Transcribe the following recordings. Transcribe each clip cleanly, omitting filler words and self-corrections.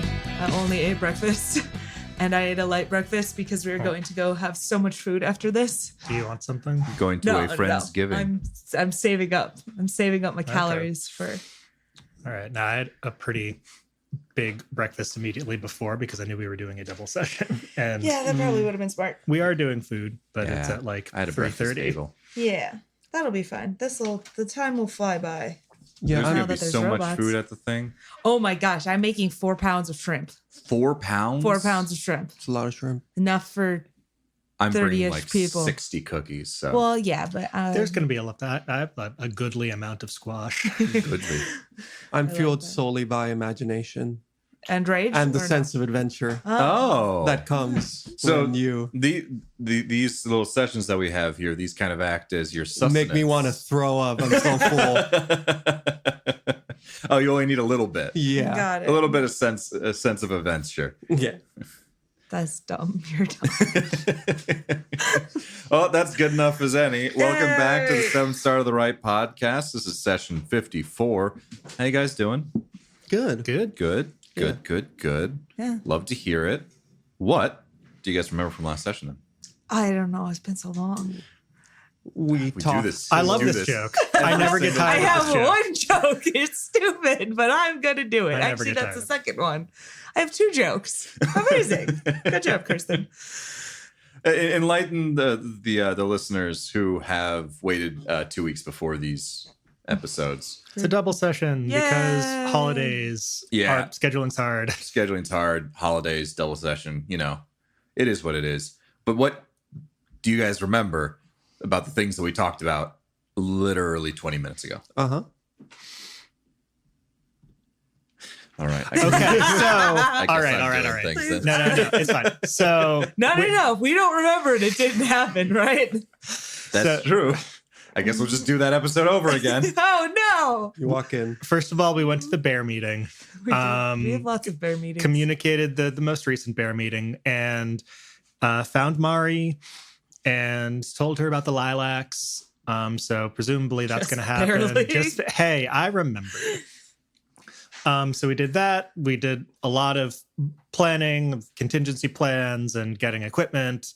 afraid. I only ate breakfast. And I ate a light breakfast because we were going to go have so much food after this. Do you want something? Going to a Friendsgiving. I'm saving up. I'm saving up my calories for... All right. Now, I had a pretty big breakfast immediately before because I knew we were doing a double session. And yeah, that probably would have been smart. We are doing food, but it's at like 3:30. Yeah, that'll be fine. The time will fly by. Yeah, there's going to be so much food at the thing. Oh my gosh, I'm making 4 pounds of shrimp. 4 pounds? 4 pounds of shrimp. It's a lot of shrimp. Enough for I'm 30-ish bringing like people. 60 cookies. So. Well, yeah, but... there's going to be a goodly amount of squash. Goodly. I'm fueled solely by imagination. And rage? And the sense of adventure. Oh. That comes so when you... These little sessions that we have here, these kind of act as your sustenance. Make me want to throw up. I'm so full. Oh, you only need a little bit. Yeah. Got it. A little bit of sense of adventure. Yeah. That's dumb. You're dumb. Well, that's good enough as any. Welcome back to the 7 Star of the Right podcast. This is session 54. How you guys doing? Good. Good. Yeah. Love to hear it. What do you guys remember from last session then? I don't know. It's been so long. We talked. Do this. I love this joke. I never get tired I of this have joke. one joke. It's stupid, but I'm going to do it. Actually, that's the second one. I have 2 jokes. Amazing. Good job, Kirsten. Enlighten the listeners who have waited 2 weeks before these episodes. It's a double session because holidays. Yeah. Scheduling's hard. Scheduling's hard. Holidays, double session. You know, it is what it is. But what do you guys remember about the things that we talked about literally 20 minutes ago? Uh-huh. All right. Okay, so all right. Things, no, it's fine. So no. We don't remember it. It didn't happen, right? That's true. I guess we'll just do that episode over again. Oh no! You walk in. First of all, we went to the bear meeting. We have lots of bear meetings. Communicated the most recent bear meeting and found Mari and told her about the lilacs. So presumably that's going to happen. Barely. Hey, I remember. So we did that. We did a lot of planning, contingency plans, and getting equipment.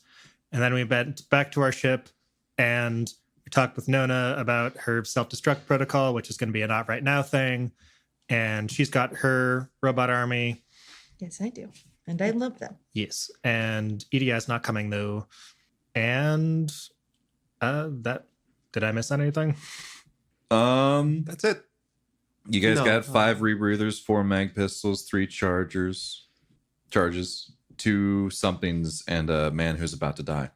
And then we went back to our ship and we talked with Nona about her self-destruct protocol, which is going to be a not right now thing. And she's got her robot army. Yes, I do. And I love them. Yes. And EDI's not coming, though. And did I miss anything? That's it. You guys got 5 rebreathers, 4 mag pistols, 3 charges, 2 somethings, and a man who's about to die.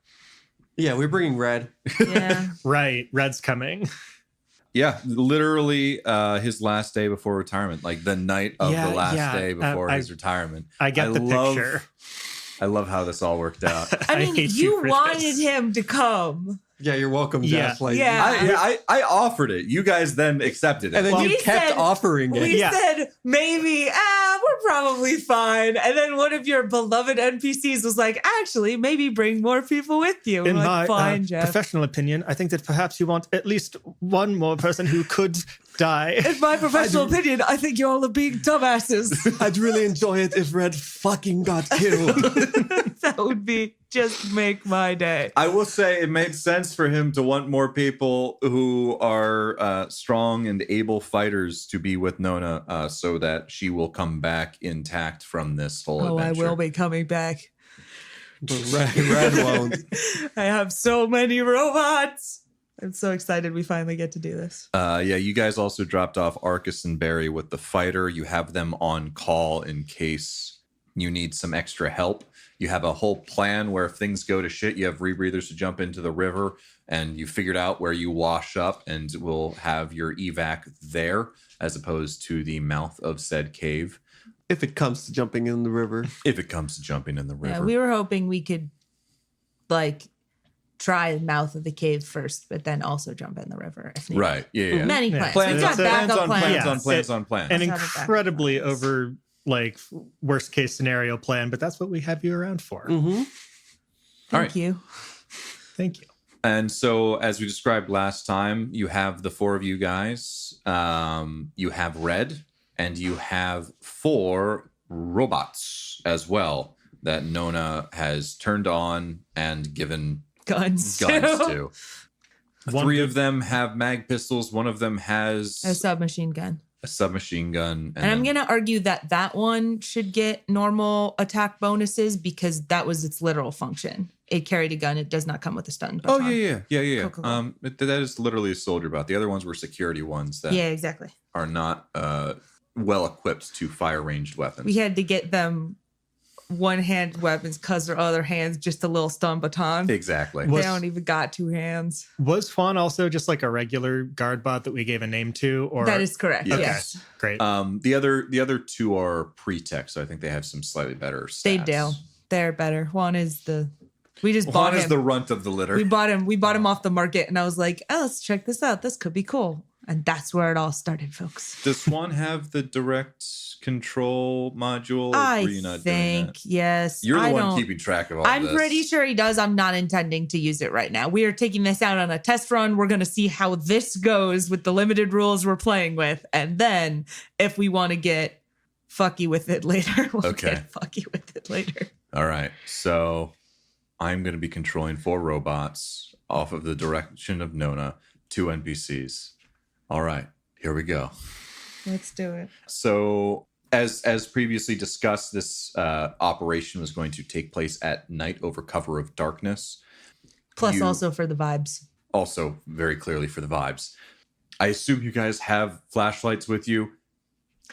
Yeah, we're bringing Red. Yeah. Right. Red's coming. Yeah, literally his last day before retirement, like the night of the last day before his retirement. I get the picture. I love how this all worked out. I mean, you wanted him to come. Yeah, you're welcome, Jeff. I offered it. You guys then accepted it. And then you kept offering it. We said, maybe, we're probably fine. And then one of your beloved NPCs was like, actually, maybe bring more people with you. In my fine, professional opinion, I think that perhaps you want at least one more person who could die. In my professional opinion, I think you all are being dumbasses. I'd really enjoy it if Red fucking got killed. That would be just make my day. I will say it made sense for him to want more people who are strong and able fighters to be with Nona so that she will come back intact from this whole adventure. I will be coming back. But Red won't. I have so many robots. I'm so excited we finally get to do this. You guys also dropped off Arcus and Barry with the fighter. You have them on call in case you need some extra help. You have a whole plan where if things go to shit, you have rebreathers to jump into the river, and you figured out where you wash up, and will have your evac there as opposed to the mouth of said cave. If it comes to jumping in the river. Yeah, we were hoping we could, try the mouth of the cave first, but then also jump in the river if needed. Right, yeah. Many plans. Plans We've got backup plans. on plans. An incredibly over... worst case scenario plan, but that's what we have you around for. Mm-hmm. Thank you. And so, as we described last time, you have the 4 of you guys. You have Red, and you have 4 robots as well that Nona has turned on and given Guns guns too. to. One 3 good- of them have mag pistols. One of them has A submachine gun. a submachine gun. And I'm then- going to argue that one should get normal attack bonuses because that was its literal function. It carried a gun. It does not come with a stun Oh, baton. yeah. Cool. That is literally a soldier bot. The other ones were security ones that Yeah, exactly. are not well equipped to fire ranged weapons. We had to get them one-hand weapons because their other hands just a little stun baton. Exactly. Was- They don't even got 2 hands. Was Fawn also just like a regular guard bot that we gave a name to? Or That is correct. Yeah. Yes. great. The other 2 are pre-tech, so I think they have some slightly better stats. They do. They're better. Juan is we just Juan bought is him. the runt of the litter. We bought him off the market and I was like, oh, let's check this out. This could be cool. And that's where it all started, folks. Does Swan have the direct control module? Or I were you not doing think, that? yes. You're the I one don't- keeping track of all I'm this. pretty sure he does. I'm not intending to use it right now. We are taking this out on a test run. We're going to see how this goes with the limited rules we're playing with. And then if we want to get fucky with it later, we'll Okay. get fucky with it later. All right. So I'm going to be controlling 4 robots off of the direction of Nona, 2 NPCs. All right. Here we go. Let's do it. So, as previously discussed, this operation was going to take place at night over cover of darkness. Plus You- also for the vibes. Also, very clearly for the vibes. I assume you guys have flashlights with you.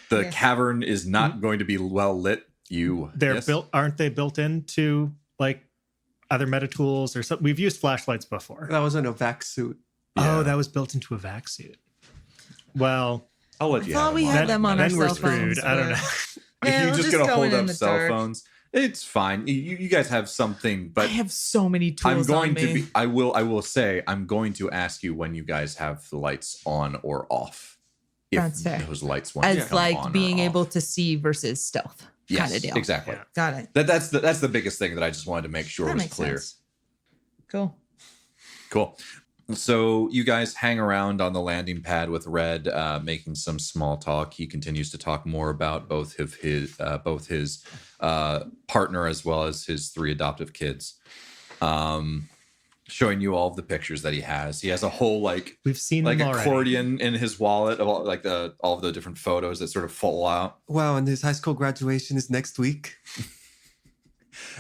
The Yes. cavern is not going to be well lit. They're yes? built, aren't they built into like other meta tools or something? We've used flashlights before. That was in a vac suit. Yeah. Oh, that was built into a vac suit. Well, I'll let I you thought have we them had on. them on then our we're cell screwed. phones. I don't know. If Yeah, you're we'll just just gonna go hold in up the cell dark. phones, it's fine. You guys have something, I but have so many tools I'm going on to me. be. I will say I'm going to ask you when you guys have the lights on or off. If That's fair. those lights want to As come like on or being able off. to see versus stealth Yes, kind of deal. exactly. Yeah. Got it. That's the biggest thing that I just wanted to make sure That was makes clear. sense. Cool. Cool. So you guys hang around on the landing pad with Red, making some small talk. He continues to talk more about both his partner as well as his 3 adoptive kids. Showing you all of the pictures that he has. He has a whole like we've seen like them already. accordion in his wallet of all, like all of the different photos that sort of fall out. Wow, and his high school graduation is next week.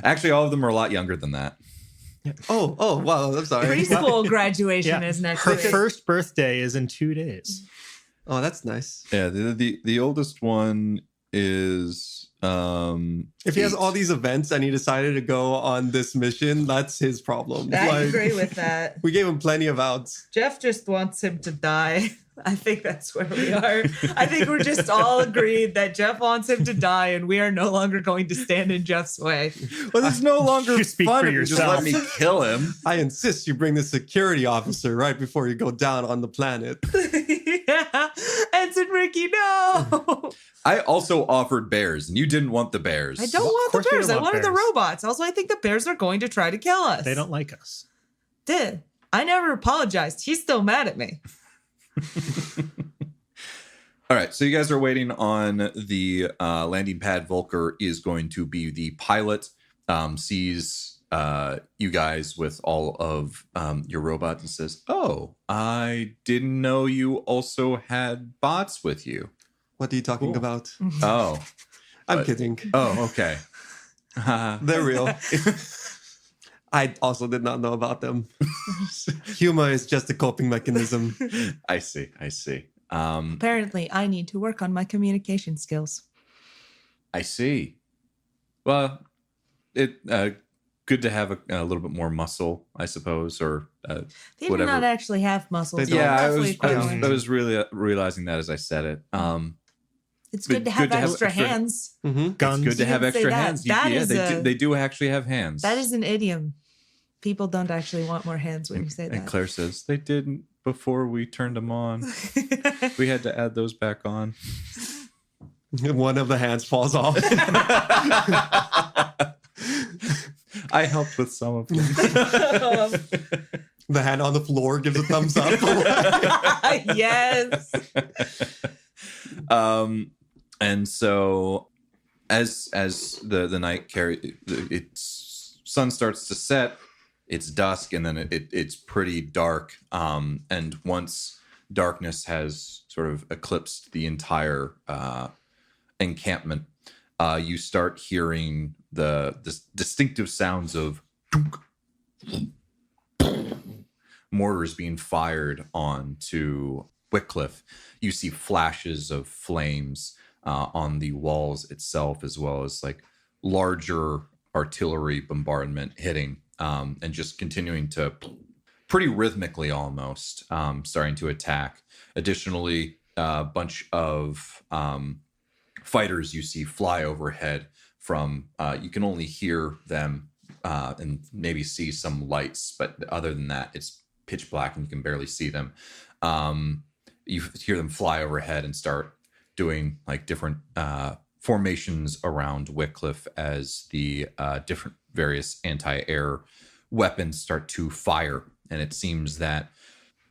Actually, all of them are a lot younger than that. Oh, wow, I'm sorry. Preschool graduation Yeah. is next Her week. first birthday is in 2 days. Oh, that's nice. Yeah, the oldest one is If he has 8. all these events and he decided to go on this mission, that's his problem. I Like, agree with that. we gave him plenty of outs. Jeff just wants him to die. I think that's where we are. I think we're just all agreed that Jeff wants him to die and we are no longer going to stand in Jeff's way. Well, it's no longer You speak fun for if you just yourself. let me kill him. I insist you bring the security officer right before you go down on the planet. Yeah. Ensign Ricky, no. I also offered bears, and you didn't want the bears. I don't Of want the course we bears. don't I want wanted the bears. robots. Also, I think the bears are going to try to kill us. They don't like us. Did. I never apologized. He's still mad at me. All right, so you guys are waiting on the landing pad. Volker is going to be the pilot. Sees you guys with all of your robots and says, "Oh, I didn't know you also had bots with you." What are you talking Cool. about? Oh, I'm But- kidding. oh, okay. They're real. I also did not know about them. Humor is just a coping mechanism. I see. Apparently, I need to work on my communication skills. I see. Well, it good to have a little bit more muscle, I suppose, or They do whatever. not actually have muscles. They They're don't. yeah. I roughly was equivalent. I was really realizing that as I said it. It's but good to have good to have extra extra- hands. Mm-hmm. Guns. It's good to You have didn't say extra that. hands. That is they do actually have hands. That is an idiom. People don't actually want more hands when you say And that. Claire says they didn't before we turned them on. We had to add those back on. One of the hands falls off. I helped with some of them. The hand on the floor gives a thumbs up. Yes. And so As the night its sun starts to set, it's dusk, and then it's pretty dark. And once darkness has sort of eclipsed the entire encampment, you start hearing the distinctive sounds of mortars being fired onto Wickliffe. You see flashes of flames on the walls itself, as well as like larger artillery bombardment hitting, and just continuing to pretty rhythmically almost starting to attack. Additionally, a bunch of fighters you see fly overhead from, you can only hear them and maybe see some lights, but other than that, it's pitch black and you can barely see them. You hear them fly overhead and start doing like different formations around Wickliffe as the different various anti-air weapons start to fire. And it seems that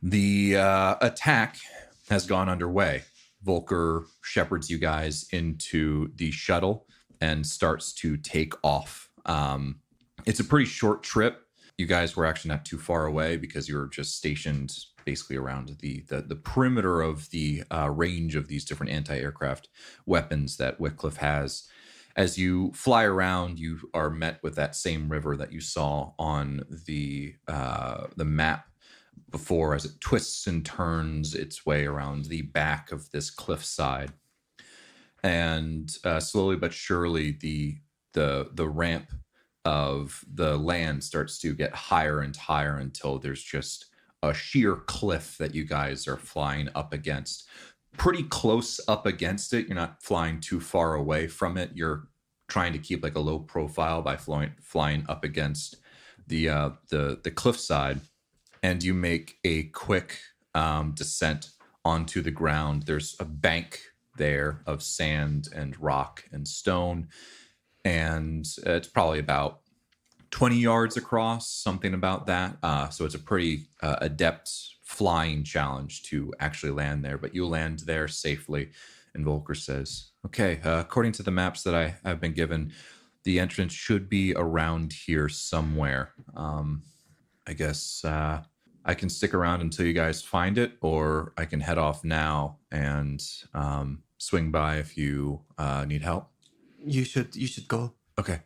the attack has gone underway. Volker shepherds you guys into the shuttle and starts to take off. It's a pretty short trip. You guys were actually not too far away because you were just stationed basically around the perimeter of the range of these different anti-aircraft weapons that Wickliffe has. As you fly around, you are met with that same river that you saw on the map before, as it twists and turns its way around the back of this cliffside. And slowly but surely, the ramp of the land starts to get higher and higher until there's just a sheer cliff that you guys are flying up against. Pretty close up against it. You're not flying too far away from it. You're trying to keep like a low profile by flying up against the cliffside, and you make a quick descent onto the ground. There's a bank there of sand and rock and stone, and it's probably about 20 yards across, something about that. So it's a pretty adept flying challenge to actually land there, but you land there safely. And Volker says, okay, according to the maps that I have been given, the entrance should be around here somewhere. I guess I can stick around until you guys find it, or I can head off now and swing by if you need help. You should go. Okay.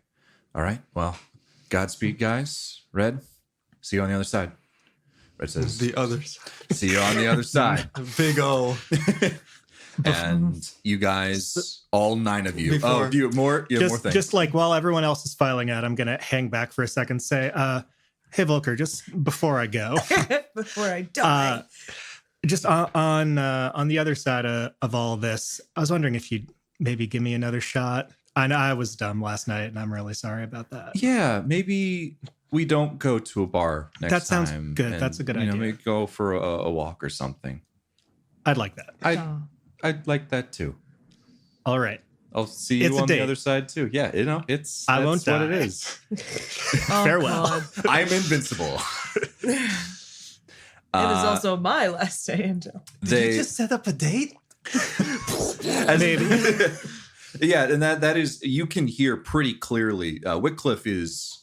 All right. Well, Godspeed, guys. Red, see you on the other side. Red says, The others. see you on the other side. Big O. And you guys, all 9 of you. Before- Oh, do you have more? You have more things. Just like while everyone else is filing out, I'm going to hang back for a second and say, hey, Volker, just before I go, Before I die. just on the other side of all this, I was wondering if you'd maybe give me another shot. I know I was dumb last night, and I'm really sorry about that. Yeah, maybe we don't go to a bar next time. That sounds good. That's a good idea. Maybe go for a walk or something. I'd like that. I'd like that too. All right. I'll see you It's a on date. the other side too. Yeah, it's I won't that's what die. it is. Oh, Farewell. God. I'm invincible. It is also my last day, Angel. Did you just set up a date? Maybe. Yeah, and that is, you can hear pretty clearly. Wickliffe is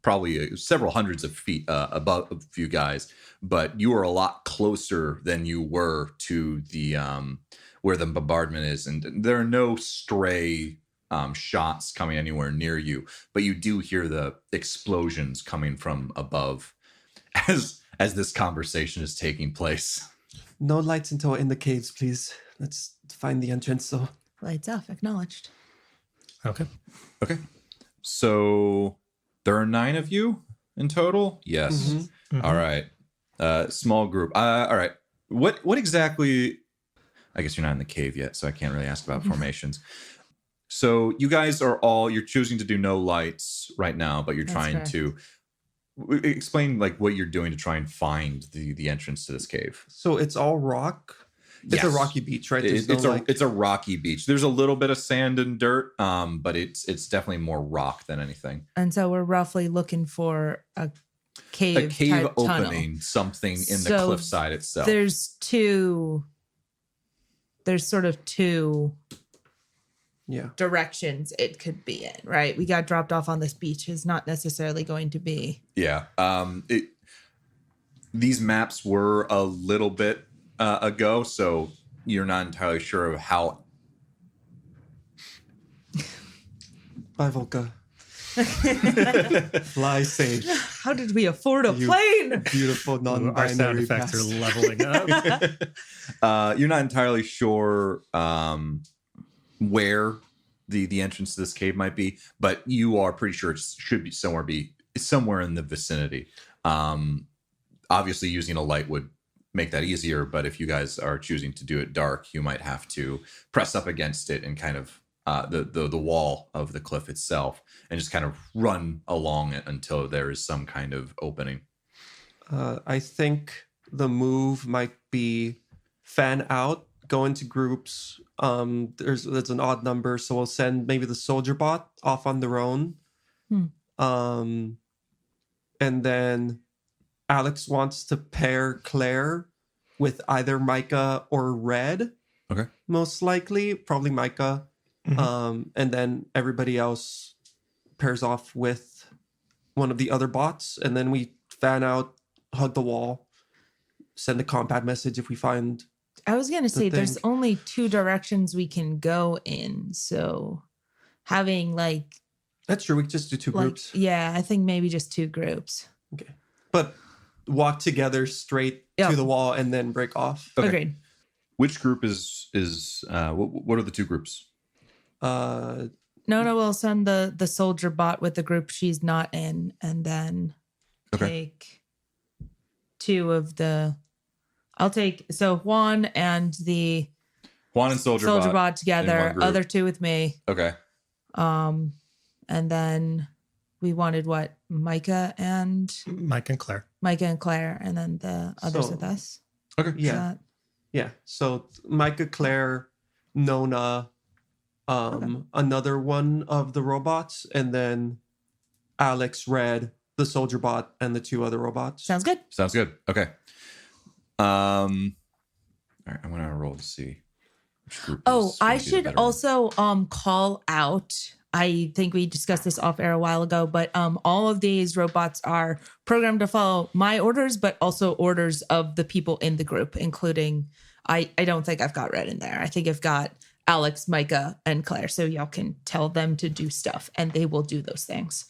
probably several hundreds of feet above you guys, but you are a lot closer than you were to the where the bombardment is, and there are no stray shots coming anywhere near you, but you do hear the explosions coming from above as this conversation is taking place. No lights until in the caves, please. Let's find the entrance, though. Lights off. Acknowledged. Okay. Okay. So there are 9 of you in total? Yes. Mm-hmm. Mhm. All right. Small group. All right. What exactly? I guess you're not in the cave yet, so I can't really ask about formations. So you guys you're choosing to do no lights right now, but you're That's trying correct. to explain like what you're doing to try and find the entrance to this cave. So it's all rock? It's a Yes. rocky beach, right? There's It's a rocky beach. There's a little bit of sand and dirt, but it's definitely more rock than anything. And so we're roughly looking for a cave type opening, something in the So cliffside itself. There's sort of two Yeah. directions it could be in, right? We got dropped off on this beach is not necessarily going to be. Yeah. These maps were a little bit ago, so you're not entirely sure of how. Bye, Volker. Fly safe. How did we afford a plane? Beautiful Our sound non-binary effects are past. leveling up. You're not entirely sure where the entrance to this cave might be, but you are pretty sure it should be somewhere in the vicinity. Obviously, using a light would make that easier, but if you guys are choosing to do it dark, you might have to press up against it and kind of the wall of the cliff itself and just kind of run along it until there is some kind of opening. I think the move might be fan out, go into groups. There's an odd number, so we'll send maybe the soldier bot off on their own. And then Alex wants to pair Claire with either Micah or Red. Okay. Most likely, probably Micah. And then everybody else pairs off with one of the other bots, and then we fan out, hug the wall, send a combat message if we find. I was going to say there's thing. only 2 directions we can go in. So having like That's true. We could just do 2 groups. Yeah, I think maybe just 2 groups. Okay. But walk together straight to the wall and then break off. Okay. Agreed. Which group is what are the 2 groups? No, we'll send the soldier bot with the group she's not in, and then take 2 of the. I'll take Juan and Soldier bot together. Other 2 with me. Okay. And then we wanted what? Micah and Claire, and then the others with us. Okay. Yeah. Yeah. So Micah, Claire, Nona, another one of the robots, and then Alex, Red, the soldier bot, and the 2 other robots. Sounds good. Okay. All right, I'm gonna roll to see which group. I should also call out. I think we discussed this off air a while ago, but all of these robots are programmed to follow my orders, but also orders of the people in the group, including I don't think I've got Red in there. I think I've got Alex, Micah, and Claire. So y'all can tell them to do stuff and they will do those things.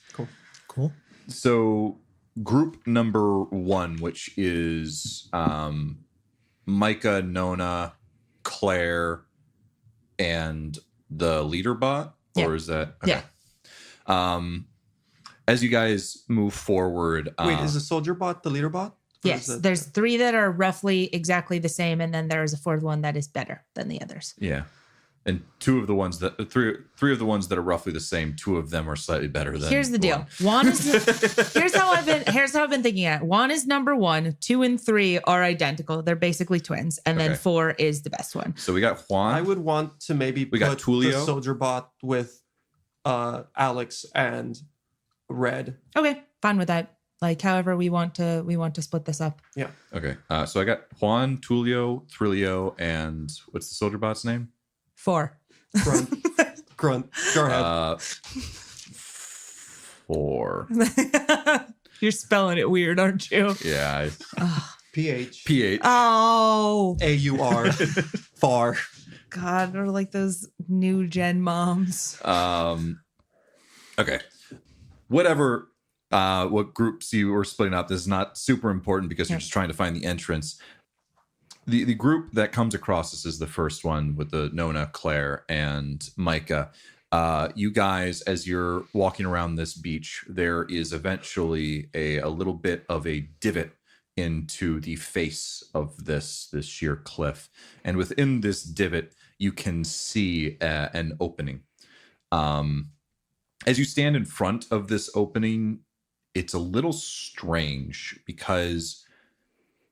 Cool. So group number 1, which is Micah, Nona, Claire, and the leader bot, or is that okay? Yeah. As you guys move forward, Wait, is the soldier bot the leader bot? Yes, there's 3 that are roughly exactly the same, and then there is a 4th one that is better than the others. Yeah. And 2 of the ones that three of the ones that are roughly the same, 2 of them are slightly better than. Here's the deal. Juan is here's how I've been thinking it. Juan is number 1, 2 and 3 are identical. They're basically twins, and then 4 is the best one. So we got Juan. I would want to maybe We got put Tulio. the soldier bot with Alex and Red. Okay, fine with that. Like however we want to split this up. Yeah. Okay. So I got Juan, Tulio, Thrillio, and what's the soldier bot's name? 4. Grunt. Go ahead. 4. You're spelling it weird, aren't you? Yeah. PH. Oh, AUR. Far. God, they're like those new gen moms. Okay. Whatever. What groups you were splitting up, this is not super important because you're just trying to find the entrance. The group that comes across this is the first one with the Nona, Claire, and Micah. You guys, as you're walking around this beach, there is eventually a little bit of a divot into the face of this sheer cliff. And within this divot, you can see an opening. As you stand in front of this opening, it's a little strange because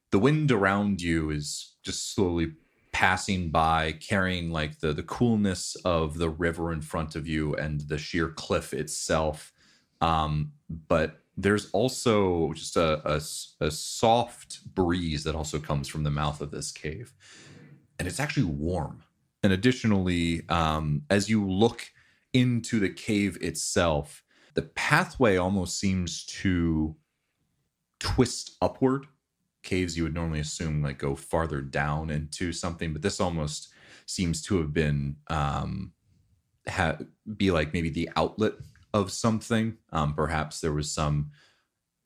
the wind around you is just slowly passing by, carrying like the coolness of the river in front of you and the sheer cliff itself. But there's also just a soft breeze that also comes from the mouth of this cave. And it's actually warm. And additionally, as you look into the cave itself, the pathway almost seems to twist upward. Caves you would normally assume like go farther down into something, but this almost seems to have been be like maybe the outlet of something. Perhaps there was some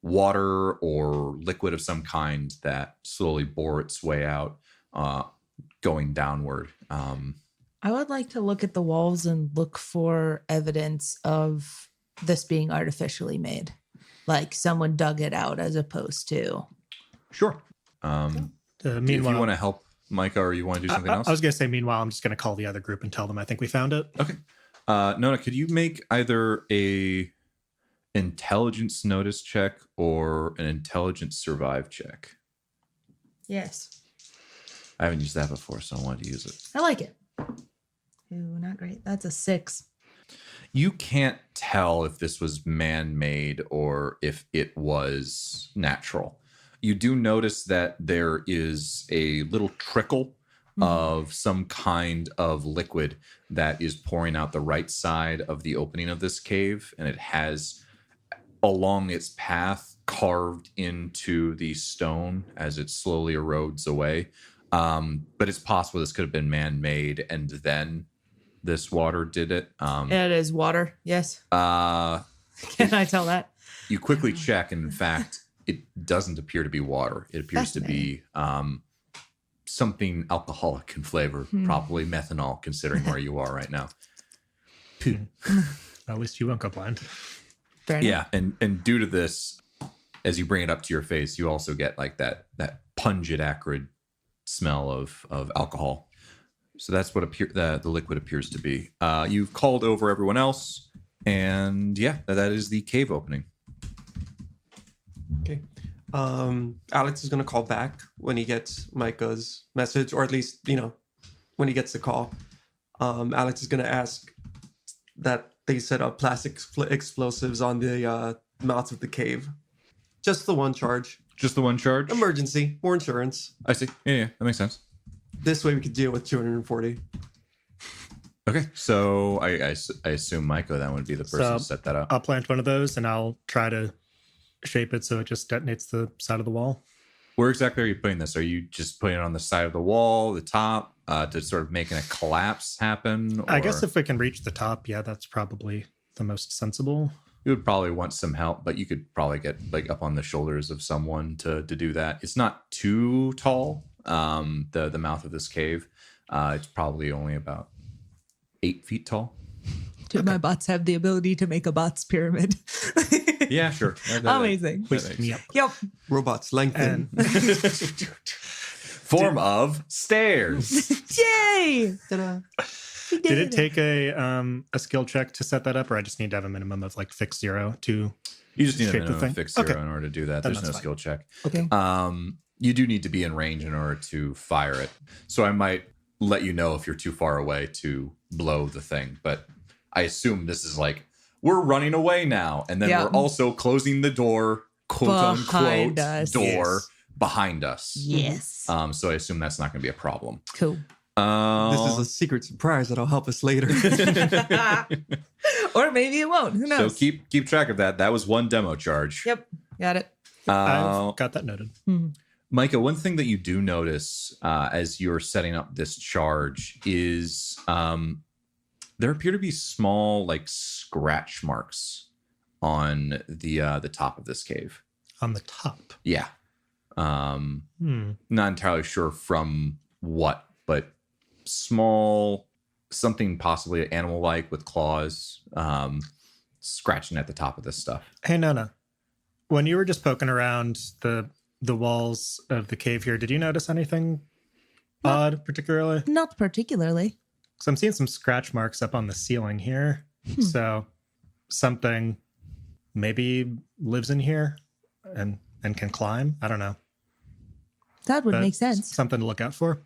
water or liquid of some kind that slowly bore its way out, going downward. I would like to look at the walls and look for evidence of this being artificially made, like someone dug it out as opposed to. Sure. If you Meanwhile, want to help Micah, or you want to do something else? I was going to say, meanwhile, I'm just going to call the other group and tell them I think we found it. Okay. Nona, could you make either a intelligence notice check or an intelligence survive check? Yes. I haven't used that before, so I wanted to use it. I like it. Ooh, not great. That's a 6. You can't tell if this was man-made or if it was natural. You do notice that there is a little trickle of some kind of liquid that is pouring out the right side of the opening of this cave, and it has along its path carved into the stone as it slowly erodes away. But it's possible this could have been man-made and then this water did it. It is water. Yes. Can I tell that? You quickly check, and in fact, it doesn't appear to be water. It appears to be something alcoholic in flavor, probably methanol, considering where you are right now. At least you won't go blind. Fair enough. Yeah, and due to this, as you bring it up to your face, you also get like that pungent, acrid smell of alcohol. So that's what the liquid appears to be. You've called over everyone else, and yeah, that is the cave opening. Okay. Alex is going to call back when he gets Micah's message, or at least, when he gets the call. Alex is going to ask that they set up plastic explosives on the mouth of the cave. Just the one charge. Just the one charge? Emergency. More insurance. I see. Yeah, that makes sense. This way we could deal with 240. Okay, so I assume Micah then would be the person to set that up. I'll plant one of those, and I'll try to shape it so it just detonates the side of the wall. Where exactly are you putting this? Are you just putting it on the side of the wall, the top, to sort of making a collapse happen? Or... I guess if we can reach the top, yeah, that's probably the most sensible. You would probably want some help, but you could probably get like up on the shoulders of someone to do that. It's not too tall, the mouth of this cave. It's probably only about 8 feet tall. Do my bots have the ability to make a bots pyramid? Yeah, sure. Amazing. Yep. Robots lengthen. Form of stairs. Yay! Ta-da. Did it take a skill check to set that up, or I just need to have a minimum of like fixed 0 to You just need a shape the minimum thing? fixed 0 Okay. in order to do that. Then There's no that's fine. skill check. Okay. You do need to be in range in order to fire it. So I might let you know if you're too far away to blow the thing. But I assume this is like, we're running away now. And then Yeah. we're also closing the door, quote Behind unquote, us. door Yes. behind us. Yes. So I assume that's not going to be a problem. Cool. This is a secret surprise that'll help us later. Or maybe it won't. Who So knows? keep track of that. That was one demo charge. Yep. Got it. I've got that noted. Micah, one thing that you do notice as you're setting up this charge is there appear to be small, like scratch marks on the top of this cave. On the top. Yeah, not entirely sure from what, but small, something possibly animal-like with claws, scratching at the top of this stuff. Hey, Nona, when you were just poking around the walls of the cave here, did you notice anything odd particularly? Not particularly. So I'm seeing some scratch marks up on the ceiling here. So something maybe lives in here and can climb. I don't know. That would But make sense. Something to look out for.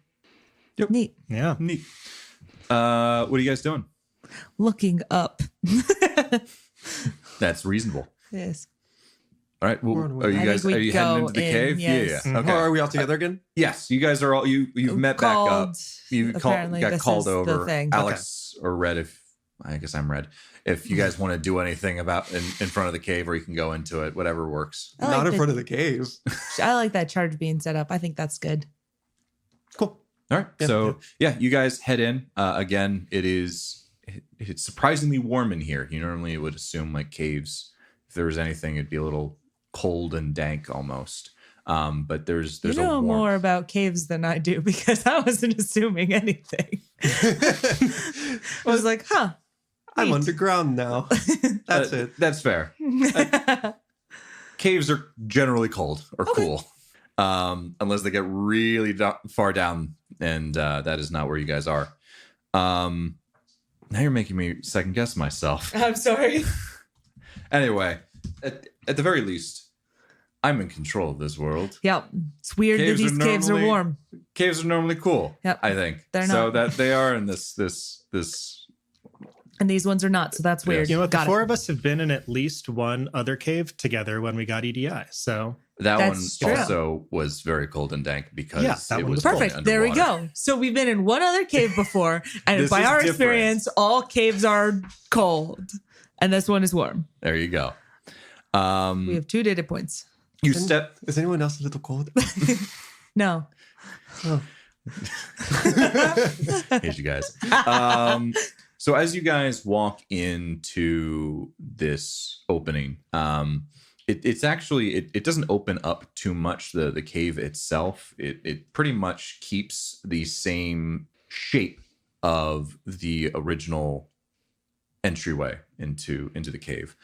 Neat. Yeah. Neat. What are you guys doing? Looking up. That's reasonable. Yes. All right. We're Well, on the are way. you I guys think are we you heading go into the in, cave? yes. Yeah. Mhm. Okay. Or are we all together again? Yes, you guys are all you've met back up. Called, You apparently got this called is the over. thing. Alex or Red, if I guess I'm Red. If you guys want to do anything about in front of the cave, or you can go into it, whatever works. I like Not in the- front of the cave. I like that charge being set up. I think that's good. Cool. All right. Yeah. So yeah, you guys head in. Again, it's surprisingly warm in here. You normally would assume like caves, if there was anything, it'd be a little cold and dank almost. But there's You know a warmth. more about caves than I do because I wasn't assuming anything. I was like, huh. I'm neat. underground now. That's it. That's fair. Caves are generally cold or cool, unless they get really far down, and that is not where you guys are. Now you're making me second guess myself. I'm sorry. Anyway, at the very least, I'm in control of this world. Yep. It's weird Caves that are these caves are normally- warm. Caves are normally cool. Yep. I think They're so not. that they are in this. And these ones are not, so that's weird. You know what? The Got four it. of us have been in at least one other cave together when we got EDI. So That That's one true. also was very cold and dank because Yeah, that it one was was fully Perfect. There we underwater. go. So we've been in one other cave before, and This by is our different. experience, all caves are cold, and this one is warm. There you go. We have 2 data points. You step. Is anyone else a little cold? No. Here's you guys. So as you guys walk into this opening, it's actually it doesn't open up too much. The cave itself, it pretty much keeps the same shape of the original entryway into the cave.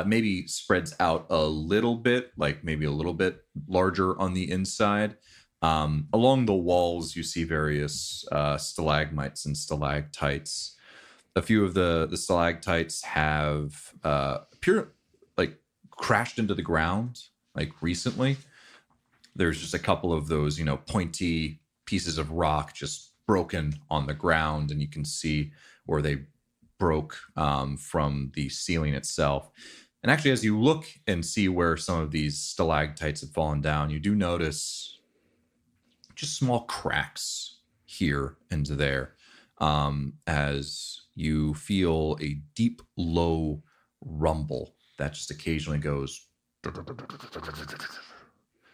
Maybe spreads out a little bit, like maybe a little bit larger on the inside. Along the walls, you see various stalagmites and stalactites. A few of the stalactites have crashed into the ground like recently. There's just a couple of those, pointy pieces of rock just broken on the ground, and you can see where they broke from the ceiling itself. And actually, as you look and see where some of these stalactites have fallen down, you do notice just small cracks here and there, as you feel a deep, low rumble that just occasionally goes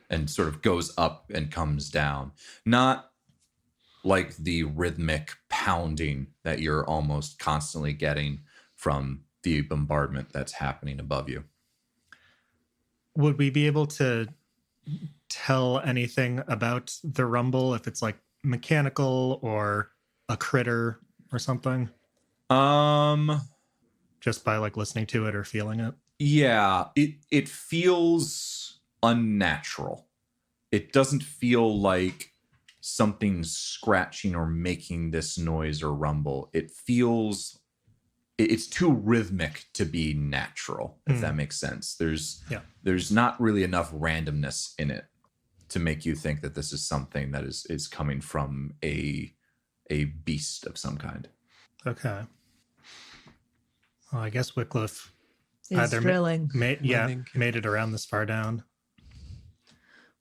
and sort of goes up and comes down. Not like the rhythmic pounding that you're almost constantly getting from the bombardment that's happening above you. would we be able to tell anything about the rumble, if it's like mechanical or a critter or something, just by like listening to it or feeling it? Yeah, it feels unnatural. It doesn't feel like something's scratching or making this noise or rumble. It feels it's too rhythmic to be natural, if that makes sense. There's not really enough randomness in it to make you think that this is something that is coming from a beast of some kind. Okay. Well, I guess Wickliffe Is either drilling, made it around this far down.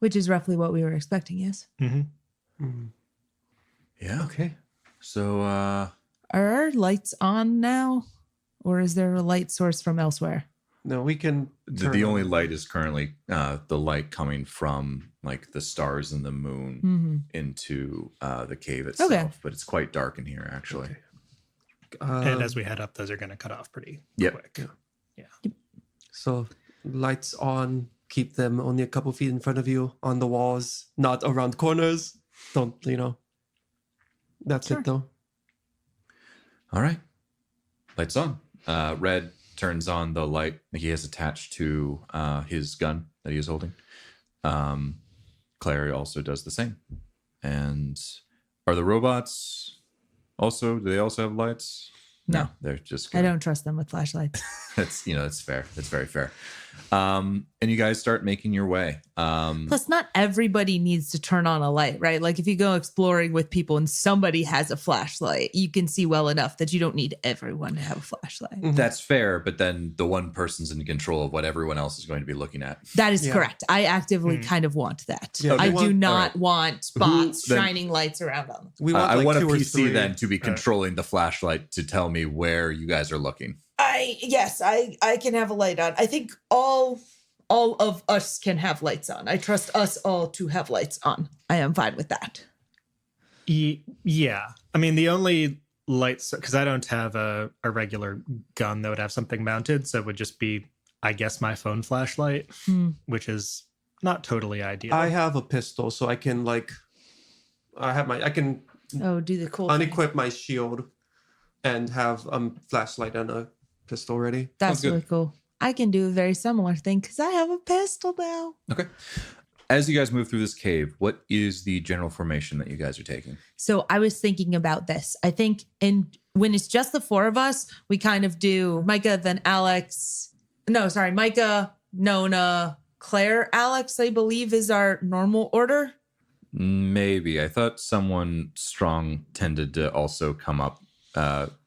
which is roughly what we were expecting, yes. Mm-hmm. Yeah. Okay. So Are our lights on now? Or is there a light source from elsewhere? No, we can. the only light is currently the light coming from like the stars and the moon into the cave itself. Okay. But it's quite dark in here, actually. And as we head up, those are going to cut off pretty Yep. quick. So lights on. Keep them only a couple feet in front of you on the walls, not around corners. Don't. That's Sure. it though. All right. Lights on. Red turns on the light that he has attached to his gun that he is holding. Clary also does the same. And are the robots do they also have lights? No. They're just I don't trust them with flashlights. that's fair. That's very fair. And you guys start making your way. Plus, not everybody needs to turn on a light, right? Like if you go exploring with people and somebody has a flashlight, you can see well enough that you don't need everyone to have a flashlight. Mhm. That's fair, but then the one person's in control of what everyone else is going to be looking at. That is Yeah. correct. I actively kind of want that. Yeah, I we do want- not want bots then- shining lights around them. We want I like want a 2 or PC 3. then to be controlling the flashlight to tell me where you guys are looking. I can have a light on. I think all of us can have lights on. I trust us all to have lights on. I am fine with that. Yeah. I mean, the only lights, because I don't have a regular gun that would have something mounted. So it would just be, I guess, my phone flashlight, which is not totally ideal. I have a pistol, so I can I can Oh, do the cool thing. unequip my shield and have a flashlight and a pistol ready. That's Sounds good. really cool. I can do a very similar thing because I have a pistol now. Okay. As you guys move through this cave, what is the general formation that you guys are taking? So I was thinking about this. I think when it's just the 4 of us, we kind of do Micah, then Alex. No, sorry, Micah, Nona, Claire, Alex, I believe is our normal order. Maybe. I thought someone strong tended to also come up,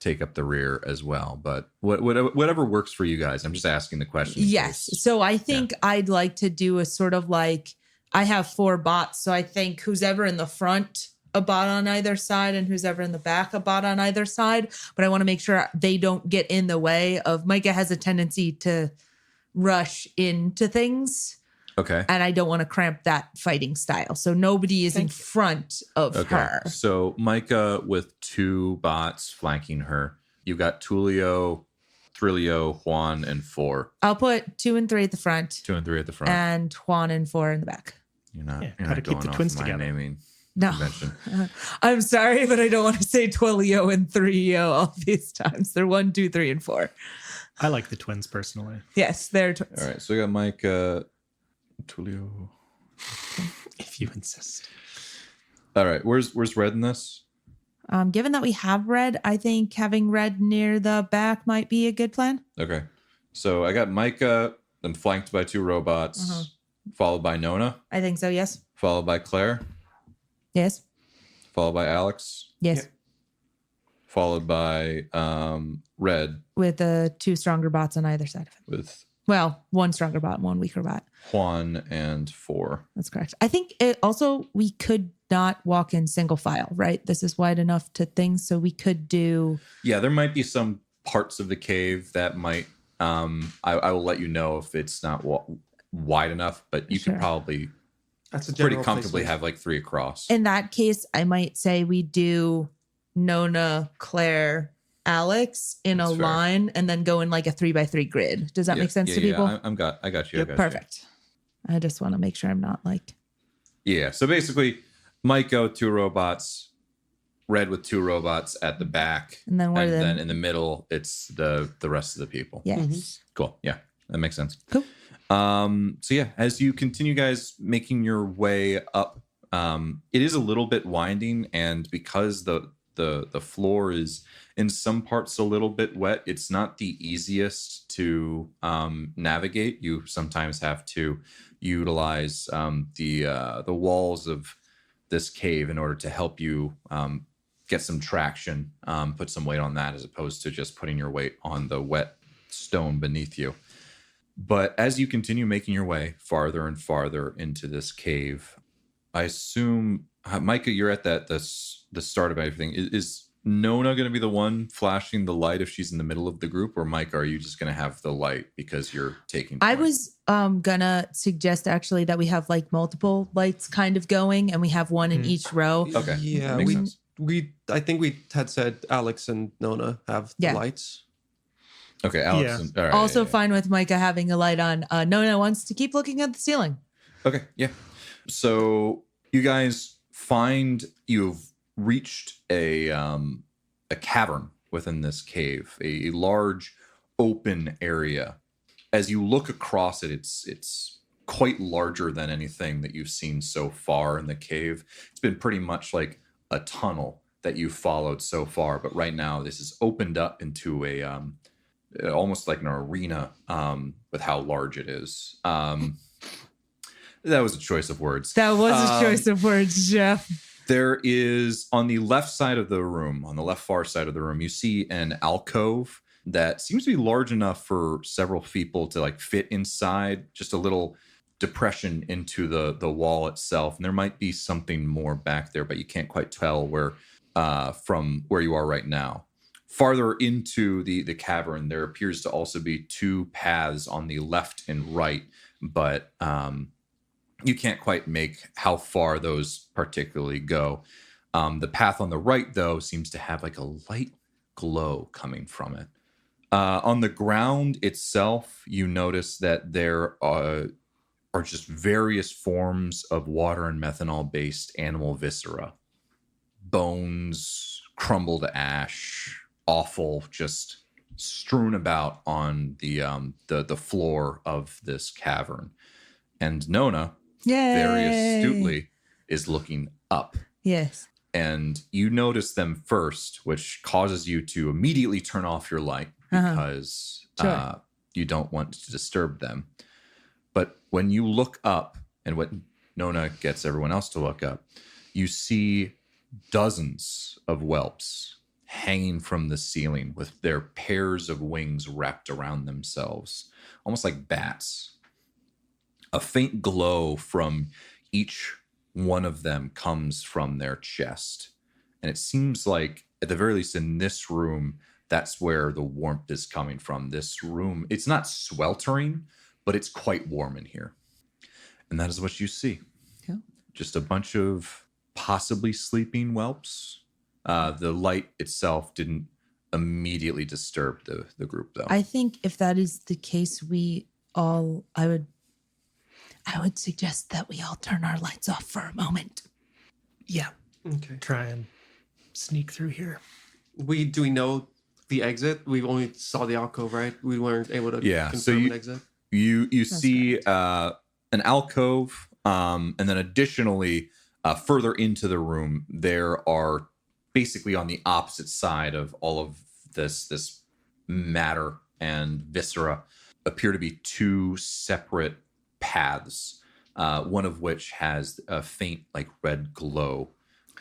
take up the rear as well. But whatever works for you guys. I'm just asking the question. Yes. So I think I'd like to do a sort of like, I have 4 bots. So I think who's ever in the front, a bot on either side, and who's ever in the back, a bot on either side. But I want to make sure they don't get in the way of, Micah has a tendency to rush into things. Okay. And I don't want to cramp that fighting style. So nobody is in front of Okay. her. So Micah with 2 bots flanking her. You got Tulio, Thrillio, Juan, and 4. I'll put 2 and 3 at the front 2 and 3 at the front. and Juan and 4 in the back. You're not, Yeah, you're gotta not keep going the off twins my together. naming No. convention. I'm sorry, but I don't want to say Twilio and 3O all these times. They're 1, 2, 3, and 4. I like the twins personally. Yes, they're twins. All right. So we got Micah, Tulio. If you insist. All right. Where's Red in this? Given that we have red, I think having red near the back might be a good plan. Okay. So I got Micah, then flanked by 2 robots, followed by Nona, I think so, yes. followed by Claire, Yes. followed by Alex, Yes. followed by Red With 2 stronger bots on either side of it. with Well, 1 stronger bot, 1 weaker bot. Juan and 4. That's correct. I think it also, we could not walk in single file, right? This is wide enough to things. So we could do, Yeah, there might be some parts of the cave that might. I will let you know if it's not wide enough, but you Sure. could probably That's a pretty general comfortably placement. have like 3 across. in that case, I might say we do Nona, Claire, Alex in That's a fair. line and then go in like a 3x3 grid. Does that make sense to people? I got you. I got you. Perfect. I just want to make sure I'm not like, Yeah. So basically, Micah, 2 robots, Red with 2 robots at the back, and then what and are then the, in the middle, it's the rest of the people. yes. Cool. Yeah, that makes sense. Cool. So yeah, as you continue, guys, making your way up, it is a little bit winding, and because the floor is in some parts a little bit wet, it's not the easiest to navigate. You sometimes have to utilize the walls of this cave in order to help you get some traction, put some weight on that, as opposed to just putting your weight on the wet stone beneath you. But as you continue making your way farther and farther into this cave, I assume, Micah, you're at the start of everything. Is Nona going to be the one flashing the light if she's in the middle of the group, or Micah, are you just going to have the light because you're taking I point? was gonna suggest actually that we have like multiple lights kind of going and we have one in each row. Okay. Yeah, Makes sense. I think we had said Alex and Nona have the Yeah. lights. Okay, Alex. Yeah. All right, Also yeah, yeah. fine with Micah having a light on. Nona wants to keep looking at the ceiling. Okay, yeah. So you guys find you've reached a cavern within this cave, a large open area. As you look across it, it's quite larger than anything that you've seen so far in the cave. It's been pretty much like a tunnel that you've followed so far, but right now this is opened up into almost like an arena with how large it is. That was a choice of words. That was a choice of words, Jeff. There is, on the left side of the room, on the left far side of the room, you see an alcove that seems to be large enough for several people to like fit inside, just a little depression into the wall itself. And there might be something more back there, but you can't quite tell where from where you are right now. Farther into the cavern, there appears to also be two paths on the left and right, but you can't quite make how far those particularly go. The path on the right, though, seems to have like a light glow coming from it. On the ground itself, you notice that there are just various forms of water and methanol-based animal viscera. Bones, crumbled ash, awful, just strewn about on the floor of this cavern. And Nona, very astutely, is looking up. Yes. And you notice them first, which causes you to immediately turn off your light because you don't want to disturb them. But when you look up, and when Nona gets everyone else to look up, you see dozens of whelps hanging from the ceiling with their pairs of wings wrapped around themselves, almost like bats. A faint glow from each one of them comes from their chest. And it seems like, at the very least in this room, that's where the warmth is coming from. This room, it's not sweltering, but it's quite warm in here. And that is what you see. Cool. Just a bunch of possibly sleeping whelps. The light itself didn't immediately disturb the group, though. I think if that is the case, I would suggest that we all turn our lights off for a moment. Yeah. Okay. Try and sneak through here. Do we know the exit? We only saw the alcove, right? We weren't able to confirm an exit. You see an alcove, and then additionally, further into the room, there are basically on the opposite side of all of this matter and viscera appear to be two separate paths, one of which has a faint like red glow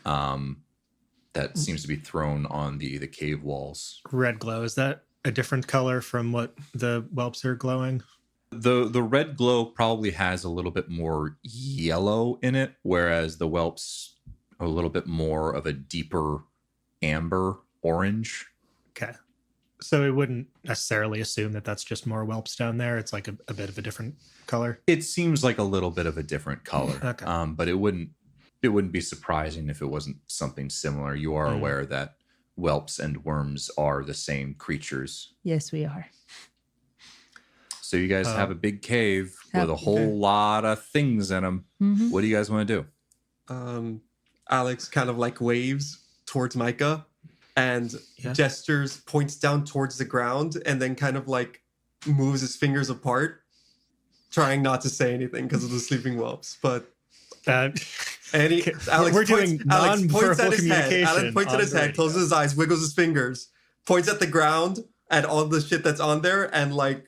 that seems to be thrown on the cave walls. Red glow, is that a different color from what the whelps are glowing? The red glow probably has a little bit more yellow in it, whereas the whelps are a little bit more of a deeper amber orange. Okay. So we wouldn't necessarily assume that that's just more whelps down there. It's like a bit of a different color. It seems like a little bit of a different color. Okay. But it wouldn't be surprising if it wasn't something similar. You are aware that whelps and worms are the same creatures. Yes, we are. So you guys have a big cave with a whole lot of things in them. Mm-hmm. What do you guys want to do? Alex kind of like waves towards Micah and gestures, points down towards the ground, and then kind of like moves his fingers apart, trying not to say anything because of the sleeping whelps. But Alex we're doing non-verbal communication. Alex points at his head, closes his eyes, wiggles his fingers, points at the ground at all the shit that's on there, and like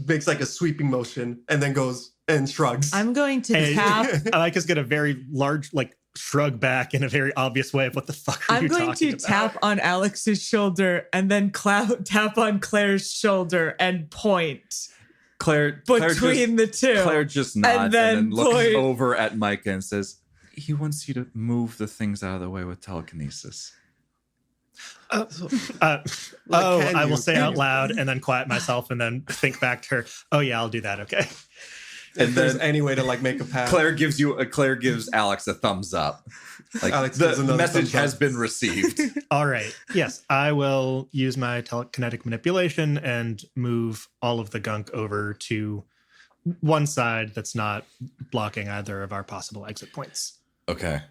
makes like a sweeping motion, and then goes and shrugs. I'm going to tap. Micah's got a very large like shrug back in a very obvious way of what the fuck are you talking about? I'm going to tap on Alex's shoulder and then tap on Claire's shoulder and point. Claire between the two. Claire just nods and then looks over at Micah and says, he wants you to move the things out of the way with telekinesis. I will say out loud and then quiet myself and then think back to her. Oh yeah, I'll do that. Okay. And there's any way to like make a path. Claire gives Alex a thumbs up. Like Alex, the message has been received. All right. Yes, I will use my telekinetic manipulation and move all of the gunk over to one side that's not blocking either of our possible exit points. Okay.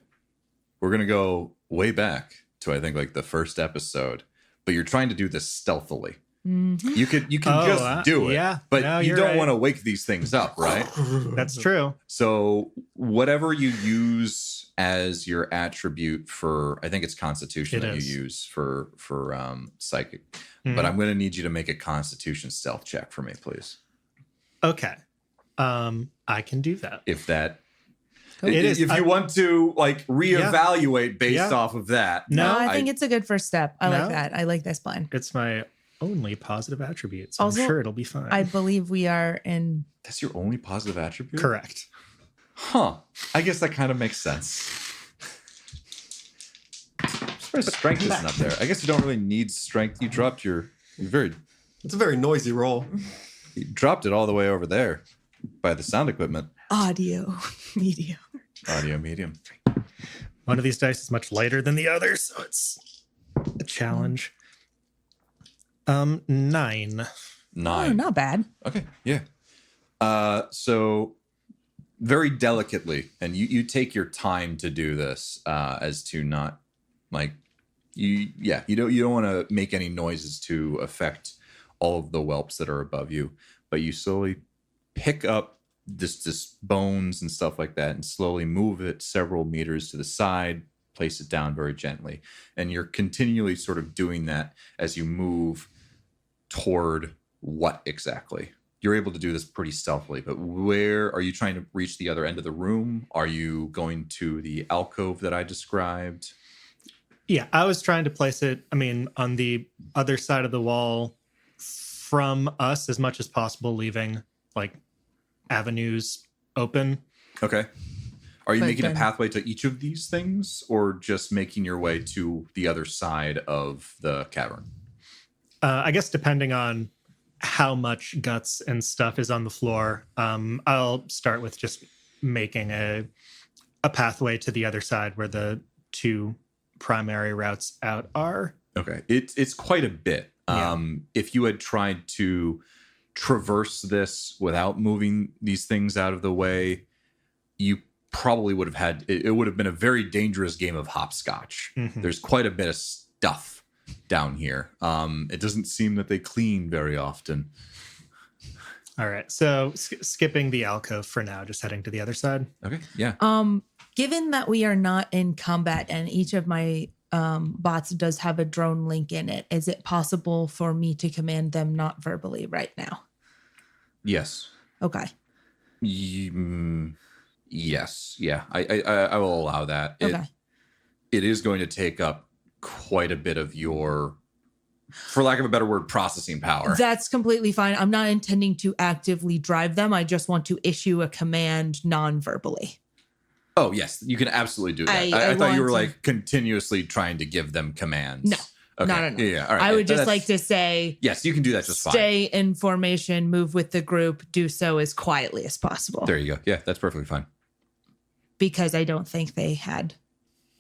We're going to go way back to, I think, like the first episode, but you're trying to do this stealthily. Mm-hmm. You can just do it, but no, you don't want to wake these things up, right? That's true. So whatever you use as your attribute for, I think it's Constitution It that is. you use for psychic. Mhm. But I'm going to need you to make a Constitution stealth check for me, please. Okay. I can do that. If that, It is. if you want to like reevaluate based Yeah. off of that. No, I think it's a good first step. I like No. that. I like this plan. It's my only positive attribute, so Also, I'm sure it'll be fine. I believe we are in. That's your only positive attribute? Correct. Huh. I guess that kind of makes sense. Strength isn't up there. I guess you don't really need strength. You dropped you It's a very noisy roll. dropped it all the way over there by the sound equipment. Audio medium. Audio medium. One of these dice is much lighter than the other, so it's a challenge. 9. 9. Oh, not bad. Okay, yeah. So very delicately, and you take your time to do this, as to not like you don't want to make any noises to affect all of the whelps that are above you, but you slowly pick up this bones and stuff like that and slowly move it several meters to the side, place it down very gently, and you're continually sort of doing that as you move toward what exactly? You're able to do this pretty stealthily, but where are you trying to reach the other end of the room? Are you going to the alcove that I described? Yeah, I was trying to place it, on the other side of the wall from us as much as possible, leaving like avenues open. Okay. Are you But making a then- pathway to each of these things or just making your way to the other side of the cavern? I guess depending on how much guts and stuff is on the floor, I'll start with just making a pathway to the other side where the 2 primary routes out are. Okay. It's quite a bit. Yeah. If you had tried to traverse this without moving these things out of the way, you probably would have had, it would have been a very dangerous game of hopscotch. Mhm. There's quite a bit of stuff down here. It doesn't seem that they clean very often. All right, so skipping the alcove for now, just heading to the other side. Okay. Yeah. Given that we are not in combat and each of my bots does have a drone link in it, is it possible for me to command them not verbally right now? Yes. Okay. Yes. Yeah. I will allow that. Okay. It is going to take up quite a bit of your, for lack of a better word, processing power. That's completely fine. I'm not intending to actively drive them. I just want to issue a command non-verbally. Oh, yes. You can absolutely do that. I I thought you want were to- like continuously trying to give them commands. No. Okay. No. Yeah. All right. I would just That's- like to say, Yes, you can do that just fine. stay in formation, move with the group, do so as quietly as possible. There you go. Yeah, that's perfectly fine. Because I don't think they had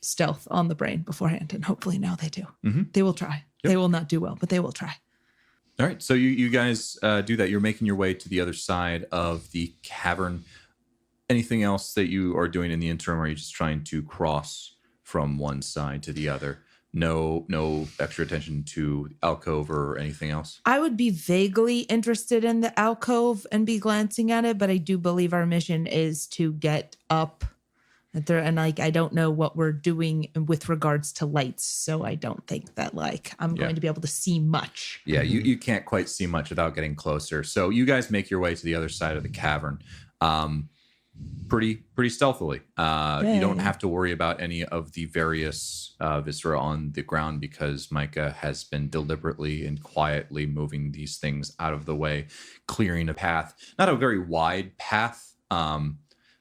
stealth on the brain beforehand, and hopefully now they do. Mhm. They will try. Yep. They will not do well, but they will try. All right. So you guys do that. You're making your way to the other side of the cavern. Anything else that you are doing in the interim? Or are you just trying to cross from one side to the other? No extra attention to alcove or anything else? I would be vaguely interested in the alcove and be glancing at it, but I do believe our mission is to get up there, and like I don't know what we're doing with regards to lights, so I don't think that like I'm Yeah. going to be able to see much. Yeah, you can't quite see much without getting closer. So you guys make your way to the other side of the cavern. Pretty stealthily. You don't Yay. have to worry about any of the various viscera on the ground because Micah has been deliberately and quietly moving these things out of the way, clearing a path. Not a very wide path,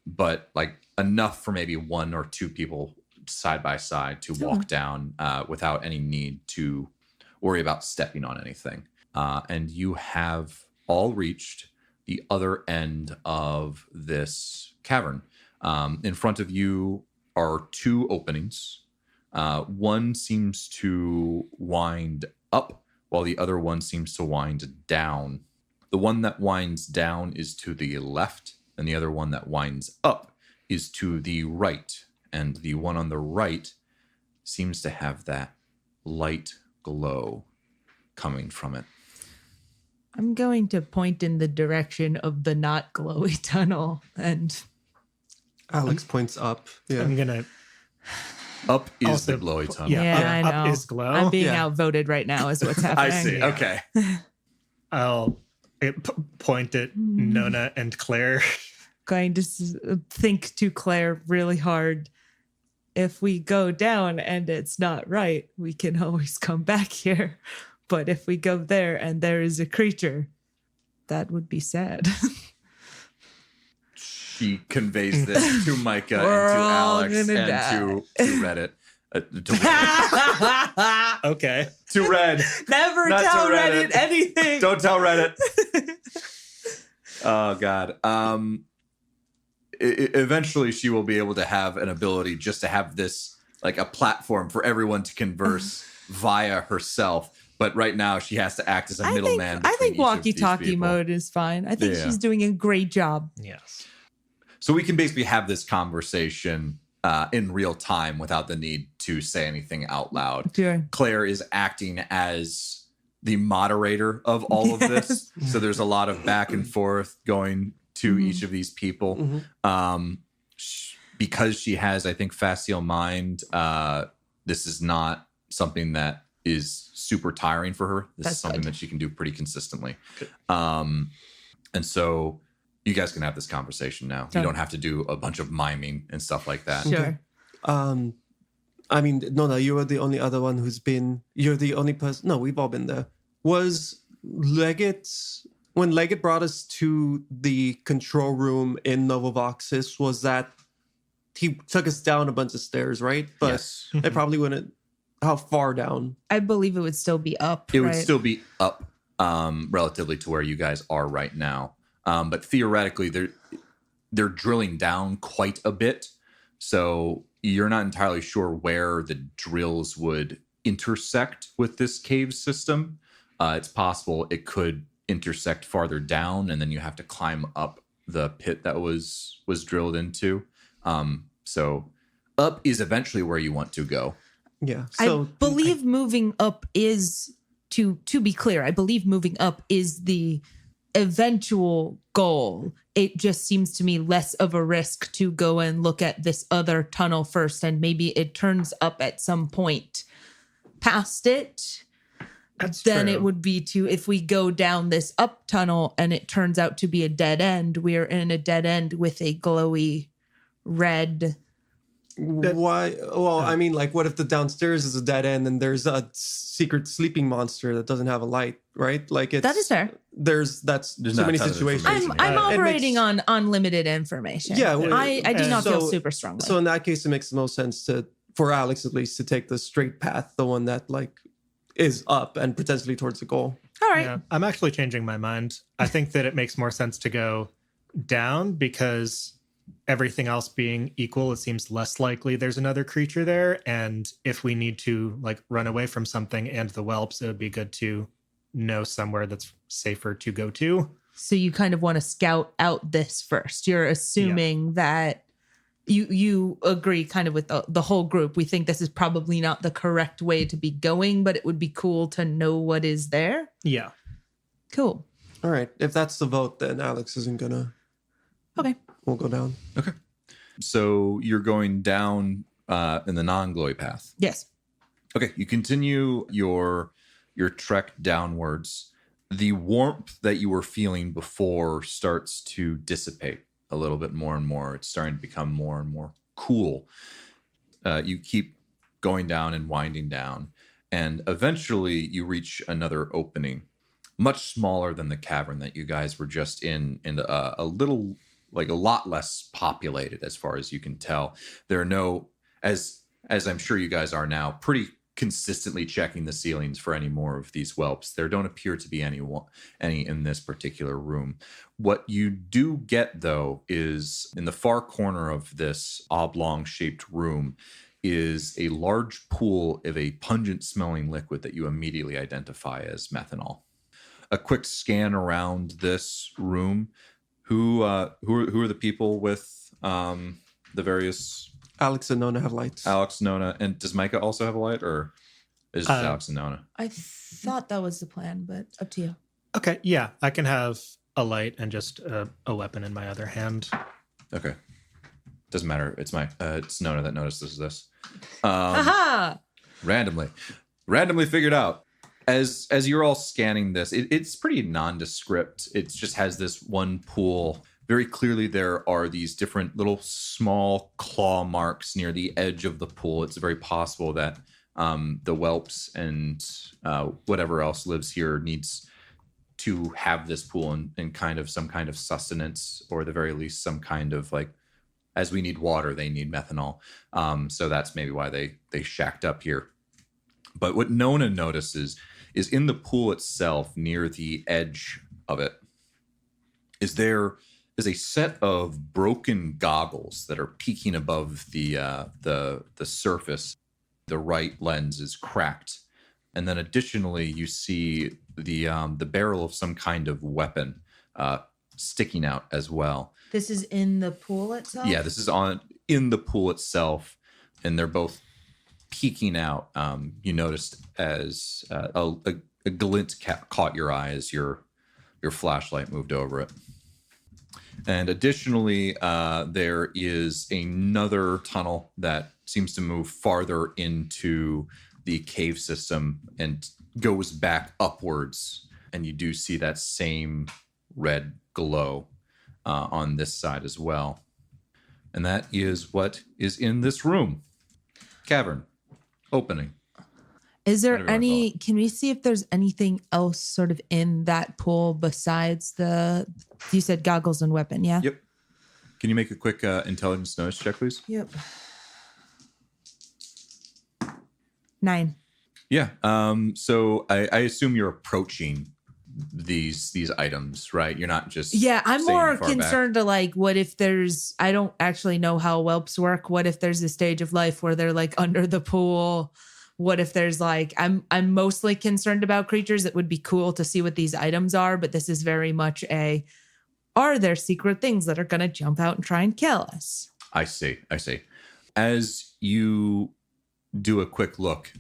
but like enough for maybe 1 or 2 people side by side to walk down without any need to worry about stepping on anything. And you have all reached the other end of this cavern. In front of you are 2 openings. One seems to wind up, while the other one seems to wind down. The one that winds down is to the left, and the other one that winds up is to the right. And the one on the right seems to have that light glow coming from it. I'm going to point in the direction of the not glowy tunnel, and Alex points up. Yeah. I'm gonna Up is Also, the glowy tunnel. Yeah, I know. Up is glow. I'm being Yeah. outvoted right now is what's happening. I see. Okay. I'll point at Nona and Claire. Going to think to Claire really hard. If we go down and it's not right, we can always come back here. But if we go there and there is a creature, that would be sad. She conveys this to Micah and to We're all Alex and gonna to Reddit. To Reddit. Okay. To Red. Never Not tell to Reddit. Reddit anything. Don't tell Reddit. Oh God. Eventually, she will be able to have an ability just to have this like a platform for everyone to converse via herself. But right now, she has to act as a middleman. I think between each of these walkie-talkie people. mode is fine. I think Yeah. she's doing a great job. Yes. So we can basically have this conversation in real time without the need to say anything out loud. Sure. Claire is acting as the moderator of all of this. So there's a lot of back and forth going to each of these people. Because she has, I think, facile mind, this is not something that is super tiring for her. This That's is something good. that she can do pretty consistently. And so you guys can have this conversation now. Done. You don't have to do a bunch of miming and stuff like that. Sure. I mean, Nona, you are the only other one who's been. You're the only person. No, we've all been there. Was Leggett when Leggett brought us to the control room in Novavoxis? Was that he took us down a bunch of stairs, right? But Yes. it probably wouldn't. How far down? I believe it would still be up. It would right? still be up relatively to where you guys are right now. But theoretically, they're drilling down quite a bit. So you're not entirely sure where the drills would intersect with this cave system. It's possible it could intersect farther down, and then you have to climb up the pit that was drilled into. So up is eventually where you want to go. Yeah. So I believe moving up is to be clear. I believe moving up is the eventual goal. It just seems to me less of a risk to go and look at this other tunnel first, and maybe it turns up at some point past it. That's Then true. it would be to, if we go down this up tunnel and it turns out to be a dead end, we're in a dead end with a glowy red. why? Well, I mean, like, what if the downstairs is a dead end and there's a secret sleeping monster that doesn't have a light, right? Like, it's That is fair. There's There's so not many a ton of situations. information. I'm It operating makes- on limited information. Yeah, well, I do not feel so- super strongly. So in that case, it makes the most sense for Alex at least to take the straight path, the one that like is up and potentially towards the goal. All right. Yeah, I'm actually changing my mind. I think that it makes more sense to go down because everything else being equal, it seems less likely there's another creature there. And if we need to like run away from something and the whelps, it would be good to know somewhere that's safer to go to. So you kind of want to scout out this first. You're assuming that you agree kind of with the whole group. We think this is probably not the correct way to be going, but it would be cool to know what is there. Yeah. Cool. All right. If that's the vote, then Alex isn't gonna. Okay. We'll go down. Okay. So you're going down in the non-glowy path. Yes. Okay, you continue your trek downwards. The warmth that you were feeling before starts to dissipate a little bit more and more. It's starting to become more and more cool. You keep going down and winding down, and eventually you reach another opening, much smaller than the cavern that you guys were just in, and a little, like a lot less populated as far as you can tell. There are no, as I'm sure you guys are now, pretty consistently checking the ceilings for any more of these whelps. There don't appear to be any in this particular room. What you do get, though, is in the far corner of this oblong-shaped room is a large pool of a pungent-smelling liquid that you immediately identify as methanol. A quick scan around this room. Who are the people with the various? Alex and Nona have lights. Alex, Nona, and does Micah also have a light, or is it just Alex and Nona? I thought that was the plan, but up to you. Okay. Yeah. I can have a light and just a weapon in my other hand. Okay. Doesn't matter. It's it's Nona that notices this. Aha! Randomly figured out. As you're all scanning this, it's pretty nondescript. It just has this one pool. Very clearly, there are these different little small claw marks near the edge of the pool. It's very possible that the whelps and whatever else lives here needs to have this pool and kind of some kind of sustenance, or at the very least some kind of like, as we need water, they need methanol. So that's maybe why they shacked up here. But what Nona notices is in the pool itself, near the edge of it, is a set of broken goggles that are peeking above the surface. The right lens is cracked, and then additionally, you see the barrel of some kind of weapon sticking out as well. This is in the pool itself? Yeah, this is in the pool itself, and they're both peeking out. You noticed as a glint caught your eye as your flashlight moved over it. And additionally, there is another tunnel that seems to move farther into the cave system and goes back upwards. And you do see that same red glow on this side as well. And that is what is in this room. Cavern. Opening. Is there any, can we see if there's anything else sort of in that pool besides you said goggles and weapon, yeah? Yep. Can you make a quick intelligence notice check, please? Yep. 9. Yeah. So I assume you're approaching these items, right? You're not just I'm staying more far concerned back. to like, what if I don't actually know how whelps work. What if there's a stage of life where they're like under the pool? What if there's like, I'm mostly concerned about creatures. It would be cool to see what these items are, but this is very much are there secret things that are going to jump out and try and kill us? I see. As you do a quick look,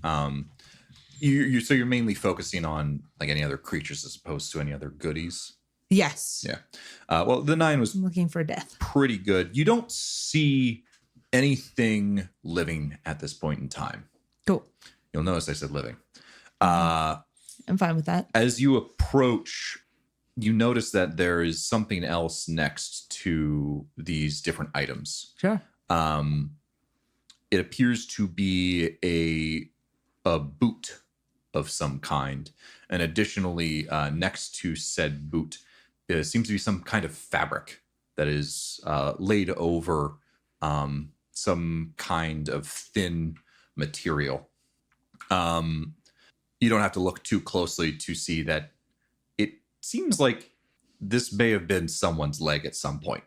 you're mainly focusing on like any other creatures as opposed to any other goodies. Yes. Yeah. Well, the 9 was I'm looking for death. pretty good. You don't see anything living at this point in time. Cool. You'll notice I said living. I'm fine with that. As you approach, you notice that there is something else next to these different items. Sure. It appears to be a boot of some kind. And additionally, next to said boot, there seems to be some kind of fabric that is laid over some kind of thin material. You don't have to look too closely to see that it seems like this may have been someone's leg at some point,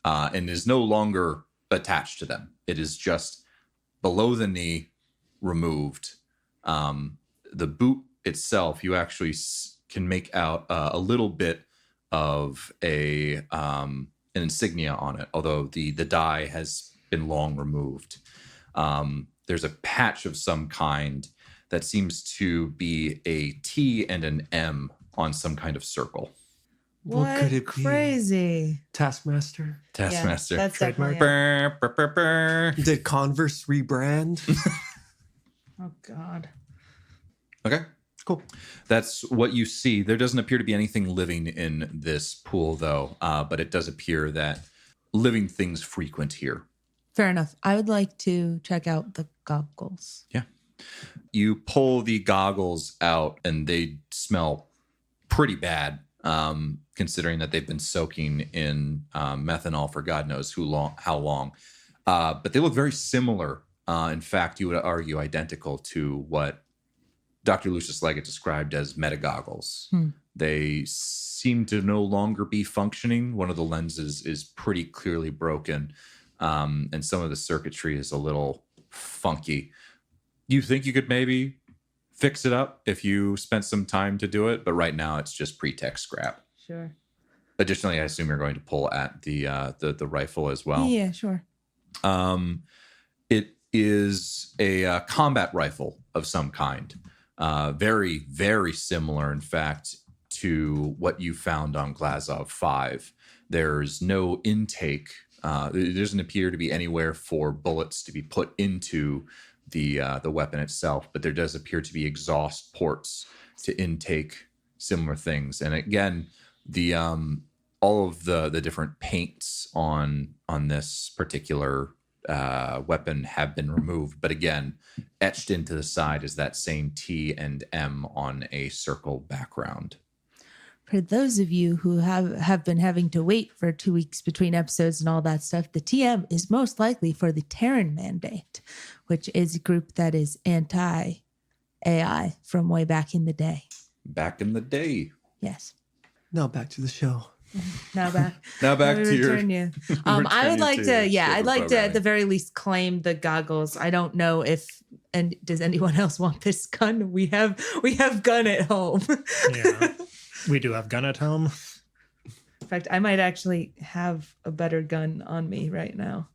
and is no longer attached to them. It is just below the knee, removed. The boot itself, you actually can make out a little bit of an insignia on it, although the dye has been long removed. There's a patch of some kind that seems to be a T and an M on some kind of circle. What could it be? Crazy. Taskmaster. Taskmaster. Yeah, that's Trademark. definitely Brr, brr, brr, brr. Did Converse rebrand? Oh, God. Okay. Cool. That's what you see. There doesn't appear to be anything living in this pool, though, but it does appear that living things frequent here. Fair enough. I would like to check out the goggles. Yeah. You pull the goggles out, and they smell pretty bad, considering that they've been soaking in methanol for God knows how long. But they look very similar. In fact, you would argue identical to what Dr. Lucius Leggett described as metagoggles. They seem to no longer be functioning. One of the lenses is pretty clearly broken, and some of the circuitry is a little funky. You think you could maybe fix it up if you spent some time to do it, but right now it's just pretext scrap. Sure. Additionally, I assume you're going to pull at the rifle as well. Yeah, sure. It is a combat rifle of some kind. Very, very similar, in fact, to what you found on Glazov 5. There's no intake There doesn't appear to be anywhere for bullets to be put into the weapon itself, but there does appear to be exhaust ports to intake similar things. And again, the all of the different paints on this particular weapon have been removed, but again, etched into the side is that same T and M on a circle background. For those of you who have been having to wait for 2 weeks between episodes and all that stuff, the TM is most likely for the Terran Mandate, which is a group that is anti-AI from way back in the day. Back in the day. Yes. Now back to the show. Now back. Now back Let to me your. return you. I would like to. Yeah, I'd like to at the very. very least claim the goggles. I don't know if. And does anyone else want this gun? We have gun at home. Yeah. We do have gun at home. In fact, I might actually have a better gun on me right now.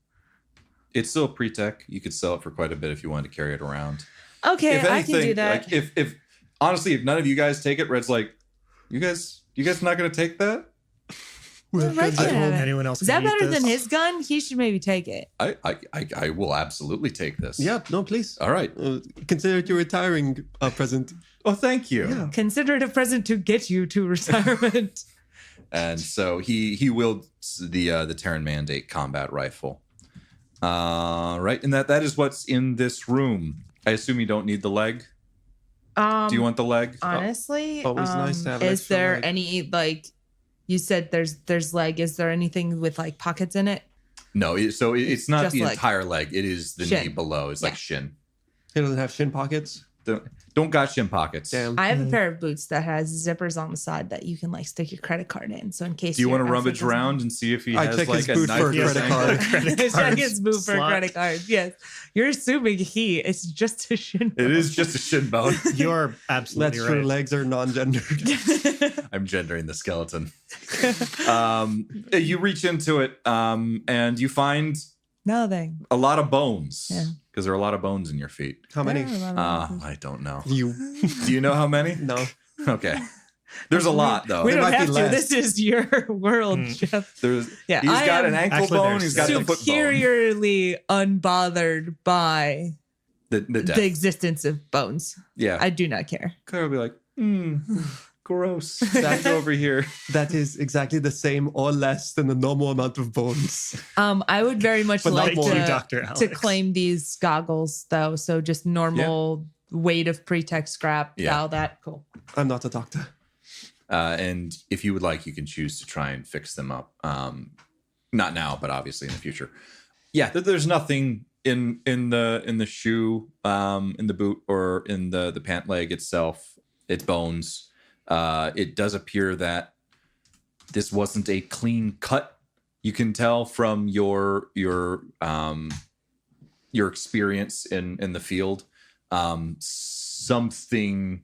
It's still pre-tech. You could sell it for quite a bit if you wanted to carry it around. Okay, If I can do that. Like if honestly, if none of you guys take it, Red's like, you guys not gonna take that? Well, Red can have it. Anyone else? Is that can eat better this? than his gun? He should maybe take it. I will absolutely take this. Yeah, no, please. All right. Consider it your retiring present. Oh, thank you. Yeah. Consider it a present to get you to retirement. And so he wields the Terran Mandate combat rifle. Right, and that is what's in this room. I assume you don't need the leg. Do you want the leg? Honestly, Always nice to have an is extra there leg. any like you said there's leg? Is there anything with like pockets in it? No, it's not Just the leg. entire leg. It is the Shin. knee below. It's like Yeah. shin. It doesn't have shin pockets. Don't got shin pockets. Damn. I have a pair of boots that has zippers on the side that you can like stick your credit card in. So in case Do you want to your outfit rumbage doesn't- around and see if he I has check like his a boot knife for a or credit something? card. Credit Check card his boot for slot. credit cards. Yes, you're assuming it's just a shin. It is just a shin bone. You're absolutely That's true. right. Legs are non-gendered. I'm gendering the skeleton. You reach into it and you find Nothing. a lot of bones Yeah. because there are a lot of bones in your feet. How many? I don't know. You. Do you know how many? No. Okay. There's a lot though. We It don't might be have to. less. This is your world, Mm. Jeff. There's Yeah, he's I got am an ankle Actually, bone, there's he's got the foot bone. superiorly unbothered by The death. the existence of bones. Yeah. I do not care. Claire will be like, gross. Back over here. That is exactly the same or less than the normal amount of bones. I would very much But not like more. Thank you, to, Dr. to Alex. claim these goggles though. So just normal weight of pretext scrap. Yeah. All that cool. I'm not a doctor. And if you would like, you can choose to try and fix them up. Not now, but obviously in the future. Yeah, there's nothing in the shoe, in the boot, or in the pant leg itself. It's bones. It does appear that this wasn't a clean cut. You can tell from your experience in the field. Something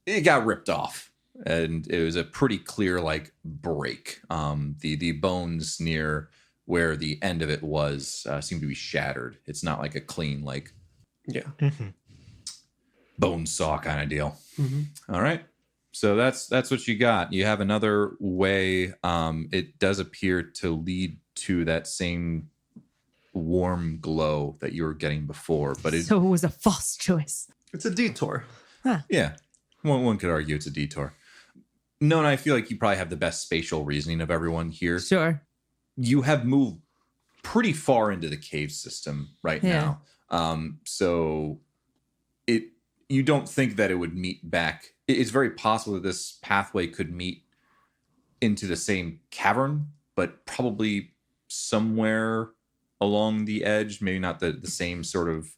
it got ripped off. And it was a pretty clear like break. The bones near where the end of it was seemed to be shattered. It's not like a clean like Yeah. Mhm. bone saw kind of deal. Mhm. All right, so that's what you got. You have another way. It does appear to lead to that same warm glow that you were getting before, but it So it was a false choice. It's a detour. yeah, one could argue it's a detour. No, and I feel like you probably have the best spatial reasoning of everyone here. Sure. You have moved pretty far into the cave system right Yeah. now. So you don't think that it would meet back. It's very possible that this pathway could meet into the same cavern, but probably somewhere along the edge, maybe not the same sort of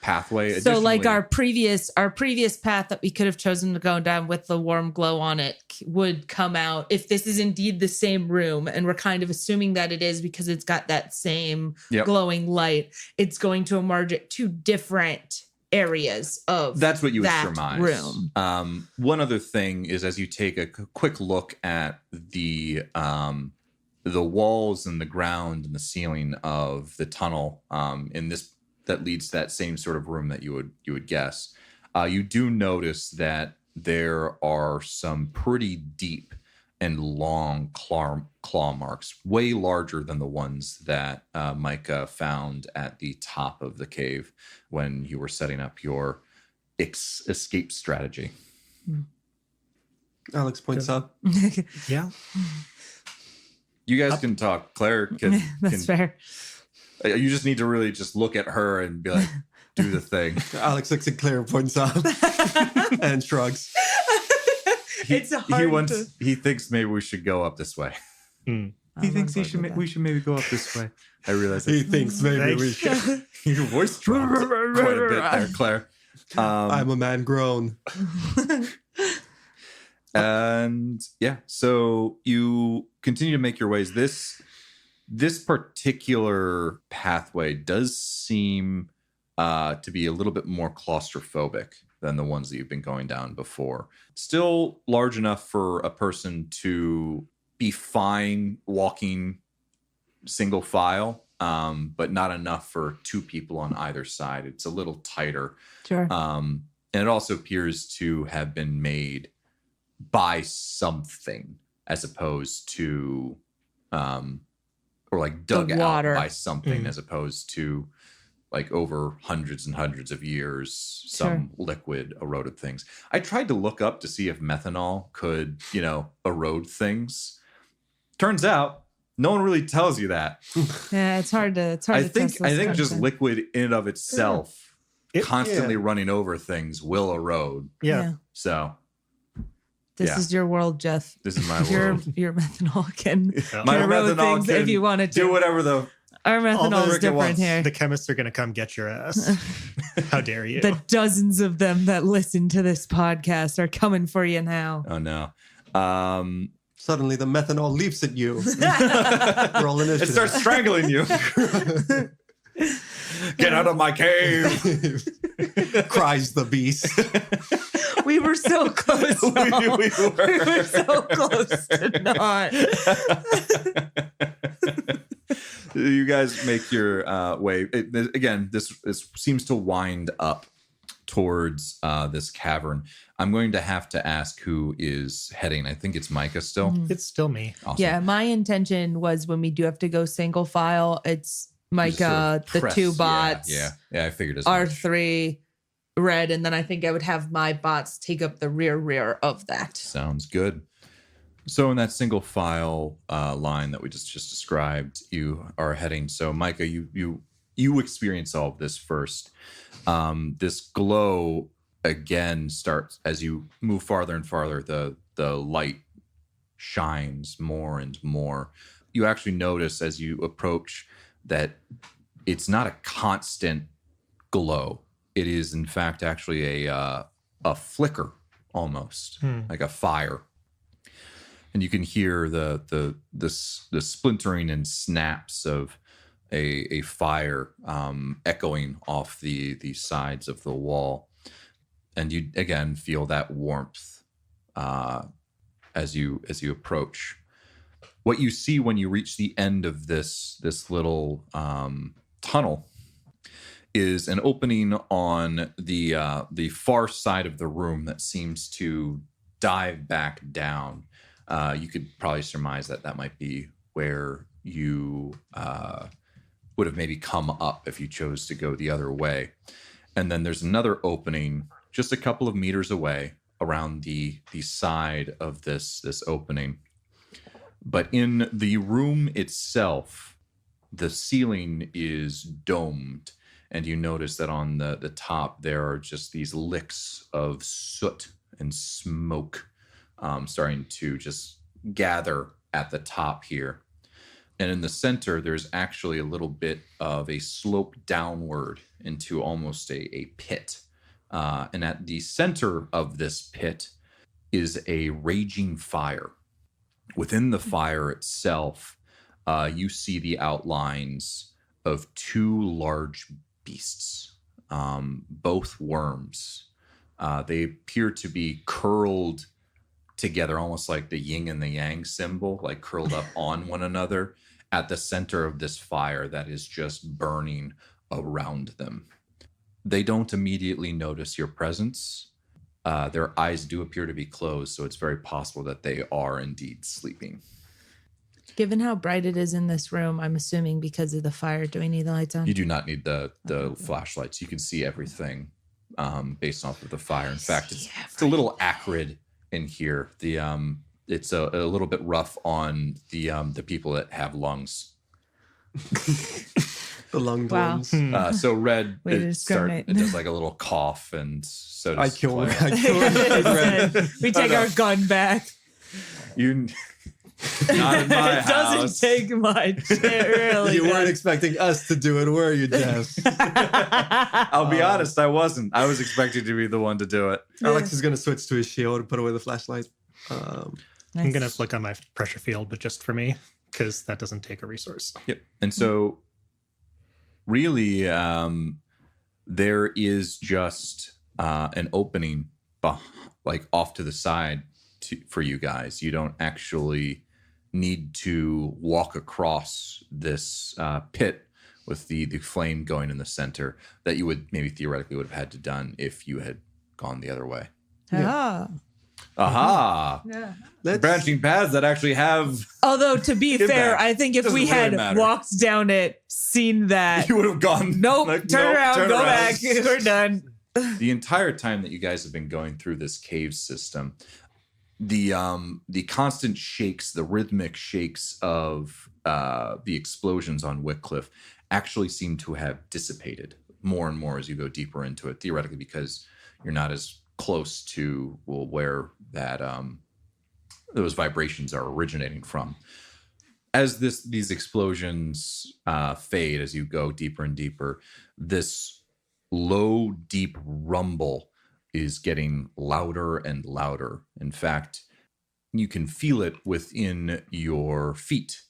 pathway. So like Additionally- our previous path that we could have chosen to go down with the warm glow on it would come out if this is indeed the same room, and we're kind of assuming that it is because it's got that same Yep. glowing light. It's going to emerge at two different areas of That's what you would that surmise. room. One other thing is, as you take a quick look at the walls and the ground and the ceiling of the tunnel in this that leads to that same sort of room that you would guess, you do notice that there are some pretty deep and long claw marks, way larger than the ones that Micah found at the top of the cave when you were setting up your escape strategy. Alex points up. Yeah. You guys can talk. Claire can. That's fair. You just need to really just look at her and be like, do the thing. Alex looks at Claire, points up, and shrugs. It's hard He thinks maybe we should go up this way. Mm. He thinks we should maybe go up this way. I realize He thinks maybe we should. your voice dropped quite a bit there, Claire. I'm a man grown. And yeah, so you continue to make your ways. This particular pathway does seem to be a little bit more claustrophobic than the ones that you've been going down before. Still large enough for a person to be fine walking single file, but not enough for two people on either side. It's a little tighter. Sure. And it also appears to have been made by something as opposed to or like dug out by something as opposed to like over hundreds and hundreds of years, some liquid eroded things. I tried to look up to see if methanol could, erode things. Turns out no one really tells you that. Yeah, it's hard to I test think this just content. liquid in and of itself constantly running over things will erode. Yeah. So This is your world, Jeff. this is my world. Your methanol can My erode methanol things can if you wanted to. do whatever the Our methanol is Rick different wants, here. the chemists are going to come get your ass. How dare you? The dozens of them that listen to this podcast are coming for you now. Oh no. Suddenly the methanol leaps at you. Roll It initiative. starts strangling you. Get out of my cave. Cries the beast. We were so close. we We were. were so close to not. You guys make your way. Again, this seems to wind up towards this cavern. I'm going to have to ask who is heading. I think it's Micah still. It's still me. Awesome. Yeah, my intention was when we do have to go single file, it's Just sort Micah, of the press. two bots, Yeah, I figured as much. R3, red, and then I think I would have my bots take up the rear of that. Sounds good. So in that single file line that we just described, you are heading. So Micah, you experience all of this first. This glow again starts as you move farther and farther. The light shines more and more. You actually notice as you approach that it's not a constant glow. It is in fact actually a flicker almost, like a fire. And you can hear the splintering and snaps of a fire echoing off the sides of the wall, and you again feel that warmth as you approach. What you see when you reach the end of this little tunnel is an opening on the far side of the room that seems to dive back down. You could probably surmise that might be where you would have maybe come up if you chose to go the other way. And then there's another opening just a couple of meters away around the side of this opening. But in the room itself, the ceiling is domed. And you notice that on the top, there are just these licks of soot and smoke starting to just gather at the top here. And in the center, there's actually a little bit of a slope downward into almost a pit. And at the center of this pit is a raging fire. Within the fire itself, you see the outlines of two large beasts, both worms. They appear to be curled together, almost like the yin and the yang symbol, like curled up on one another at the center of this fire that is just burning around them. They don't immediately notice your presence. their eyes do appear to be closed, so it's very possible that they are indeed sleeping. Given how bright it is in this room, I'm assuming because of the fire. Do we need the lights on? You do not need the flashlights. You can see everything based off of the fire. In fact, it's a little acrid in here. It's a little bit rough on the people that have lungs. The lunged Wow. ones. So Red Way to discriminate. it does like a little cough, and so does I kill Claire. Red. We take our gun back. You not in my It house. doesn't take much. It really You weren't does. expecting us to do it, were you, Jess? I'll be honest, I wasn't. I was expecting to be the one to do it. Alex is going to switch to his shield and put away the flashlight. I'm going to flick on my pressure field, but just for me, because that doesn't take a resource. Yep. And so really there is just an opening like off to the side for you guys. You don't actually need to walk across this pit with the flame going in the center that you would maybe theoretically would have had to done if you had gone the other way. Ah. Aha! Yeah. Branching paths that actually have Although, to be Get fair, back. I think if Doesn't we really had matter. walked down it, seen that, you would have gone. nope, like, turn nope, around, turn go around. back, we're done. The entire time that you guys have been going through this cave system, the constant shakes, the rhythmic shakes of the explosions on Wickliffe actually seem to have dissipated more and more as you go deeper into it, theoretically because you're not as close to where that those vibrations are originating from. As these explosions fade, as you go deeper and deeper, this low, deep rumble is getting louder and louder. In fact, you can feel it within your feet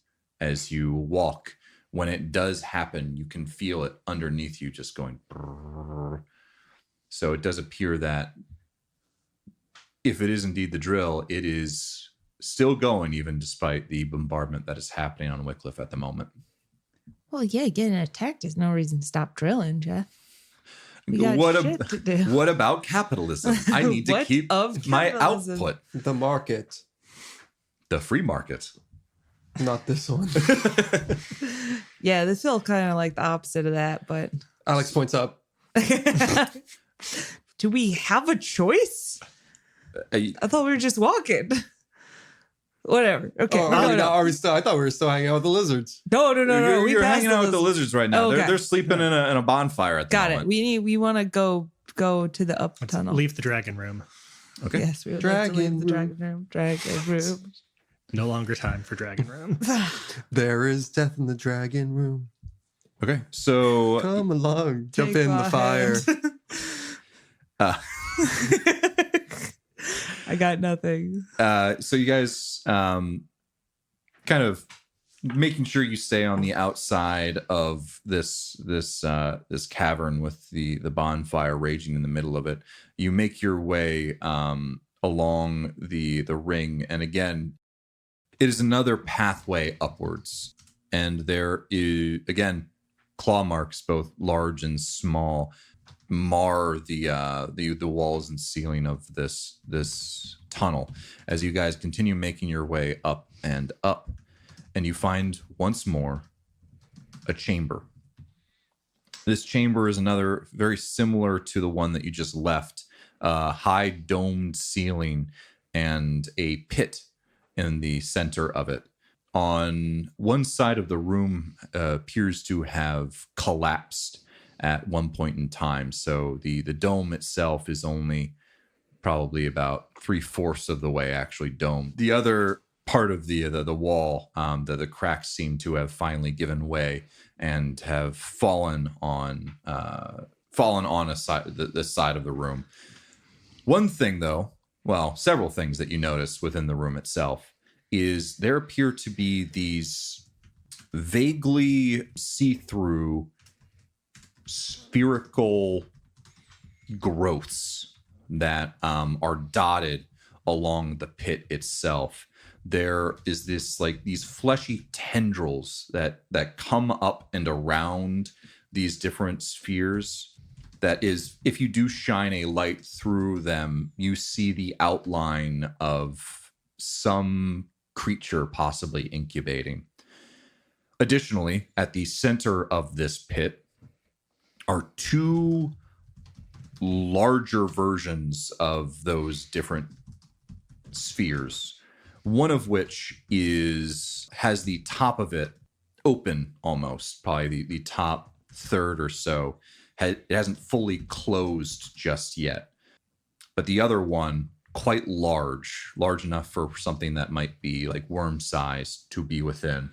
as you walk. When it does happen, you can feel it underneath you just going brrr. So it does appear that if it is indeed the drill, it is still going even despite the bombardment that is happening on Wickliffe at the moment. Well, yeah, getting attacked is no reason to stop drilling, Jeff. We got What, shit to do. what about capitalism? I need to What keep of my capitalism? output. The market, The free market. not this one. Yeah, this feels kind of like the opposite of that, but Alex points up. do we have a choice? I thought we were just walking. Whatever. Okay. Oh, we're are we going not- up. are we still? I thought we were still hanging out with the lizards. No. We You're passed hanging out with the lizards right now. Okay. They're sleeping in a bonfire at the Got moment. it. We want to go to the up Let's tunnel. leave the dragon room. Okay. Yes, we would like to leave the Dragon dragon room. No longer time for dragon room. There is death in the dragon room. Okay. So Come along, jump Take in my the fire. hand. I got nothing. so you guys kind of making sure you stay on the outside of this cavern with the bonfire raging in the middle of it. You make your way along the ring, and again, it is another pathway upwards, and there is again claw marks, both large and small, mar the walls and ceiling of this tunnel as you guys continue making your way up, and you find once more a chamber. This chamber is another very similar to the one that you just left, high domed ceiling and a pit in the center of it. On one side of the room appears to have collapsed at one point in time. So the dome itself is only probably about 3/4 of the way actually domed. The other part of the wall, the cracks seem to have finally given way and have fallen on a side, the side of the room. One thing though, well, several things that you notice within the room itself is there appear to be these vaguely see-through spherical growths that are dotted along the pit itself. There is this like these fleshy tendrils that come up and around these different spheres, that is, if you do shine a light through them, you see the outline of some creature possibly incubating. Additionally, at the center of this pit are two larger versions of those different spheres, one of which has the top of it open almost, probably the top third or so. It hasn't fully closed just yet. But the other one, quite large enough for something that might be like worm size to be within.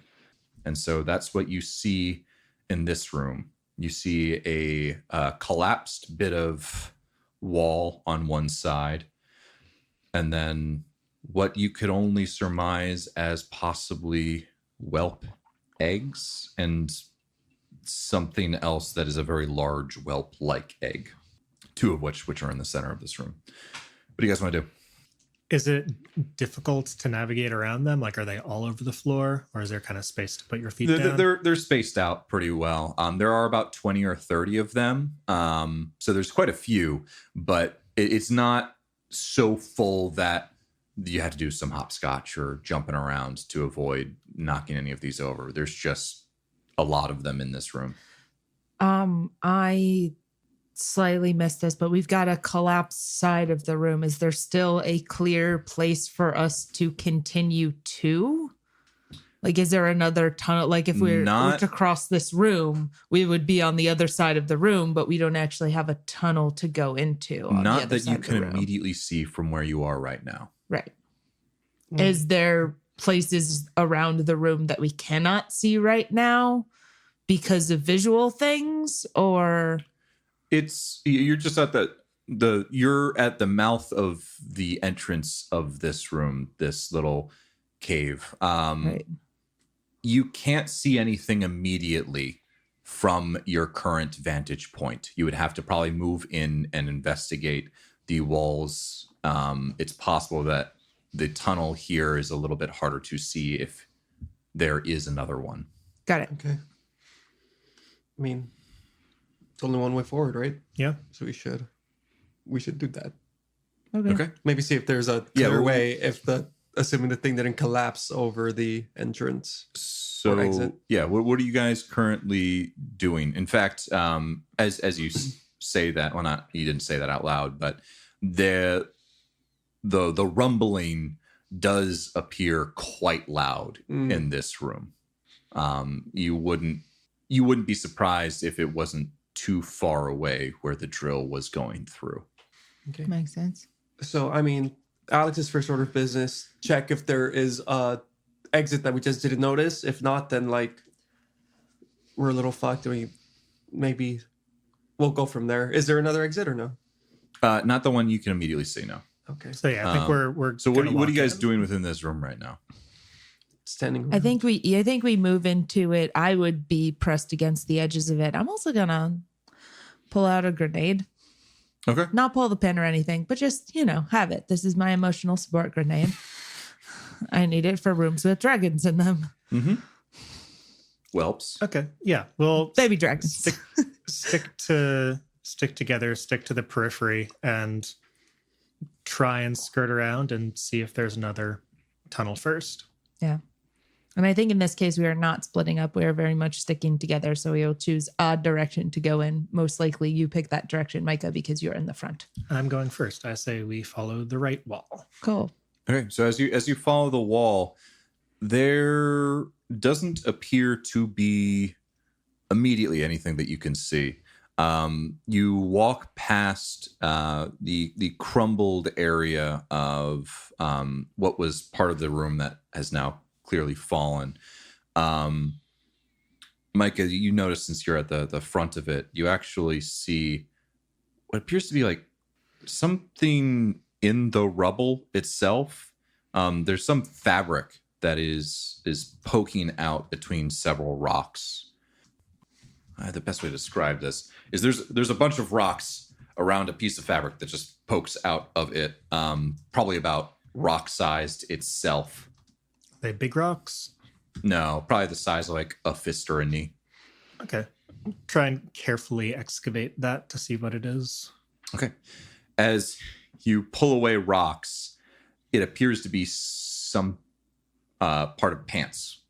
And so that's what you see in this room. You see a collapsed bit of wall on one side, and then what you could only surmise as possibly whelp eggs and something else that is a very large whelp-like egg, two of which are in the center of this room. What do you guys want to do? Is it difficult to navigate around them? Like, are they all over the floor, or is there kind of space to put your feet down? They're spaced out pretty well. There are about 20 or 30 of them. So there's quite a few, but it's not so full that you have to do some hopscotch or jumping around to avoid knocking any of these over. There's just a lot of them in this room. I slightly missed this, but we've got a collapsed side of the room. Is there still a clear place for us to continue to? Like, is there another tunnel? Like, if we were to cross this room, we would be on the other side of the room, but we don't actually have a tunnel to go into. Not that you can immediately see from where you are right now. Right. Is there places around the room that we cannot see right now because of visual things, or you're just at you're at the mouth of the entrance of this room, this little cave. Right. You can't see anything immediately from your current vantage point. You would have to probably move in and investigate the walls. It's possible that the tunnel here is a little bit harder to see if there is another one. Got it. Okay. I mean, it's only one way forward, right? Yeah. So we should do that. Okay. Maybe see if there's a clear way assuming the thing didn't collapse over the entrance. So or exit. Yeah, what are you guys currently doing? In fact, as you say that, well, not you didn't say that out loud, but the rumbling does appear quite loud in this room. You wouldn't be surprised if it wasn't too far away where the drill was going through. Okay. Makes sense. So, I mean, Alex's first order of business, check if there is a exit that we just didn't notice. If not, then like we're a little fucked. Maybe we'll go from there. Is there another exit or no? Not the one you can immediately see, no. Okay. So yeah, I think we're. So what are you guys doing within this room right now? Standing around. I think we move into it. I would be pressed against the edges of it. I'm also gonna pull out a grenade. Okay. Not pull the pin or anything, but just, have it. This is my emotional support grenade. I need it for rooms with dragons in them. Mm-hmm. Whelps. Okay. Yeah. Well, Baby dragons. stick together, stick to the periphery, and try and skirt around and see if there's another tunnel first. Yeah. And I think in this case, we are not splitting up. We are very much sticking together. So we will choose a direction to go in. Most likely you pick that direction, Micah, because you're in the front. I'm going first. I say we follow the right wall. Cool. Okay. So as you follow the wall, there doesn't appear to be immediately anything that you can see. You walk past the crumbled area of what was part of the room that has now clearly fallen. Micah, you notice since you're at the front of it, you actually see what appears to be like something in the rubble itself. There's some fabric that is poking out between several rocks. The best way to describe this is there's a bunch of rocks around a piece of fabric that just pokes out of it, probably about rock-sized itself. They big rocks? No, probably the size of like a fist or a knee. Okay. try and carefully excavate that to see what it is. Okay. As you pull away rocks, it appears to be some part of pants.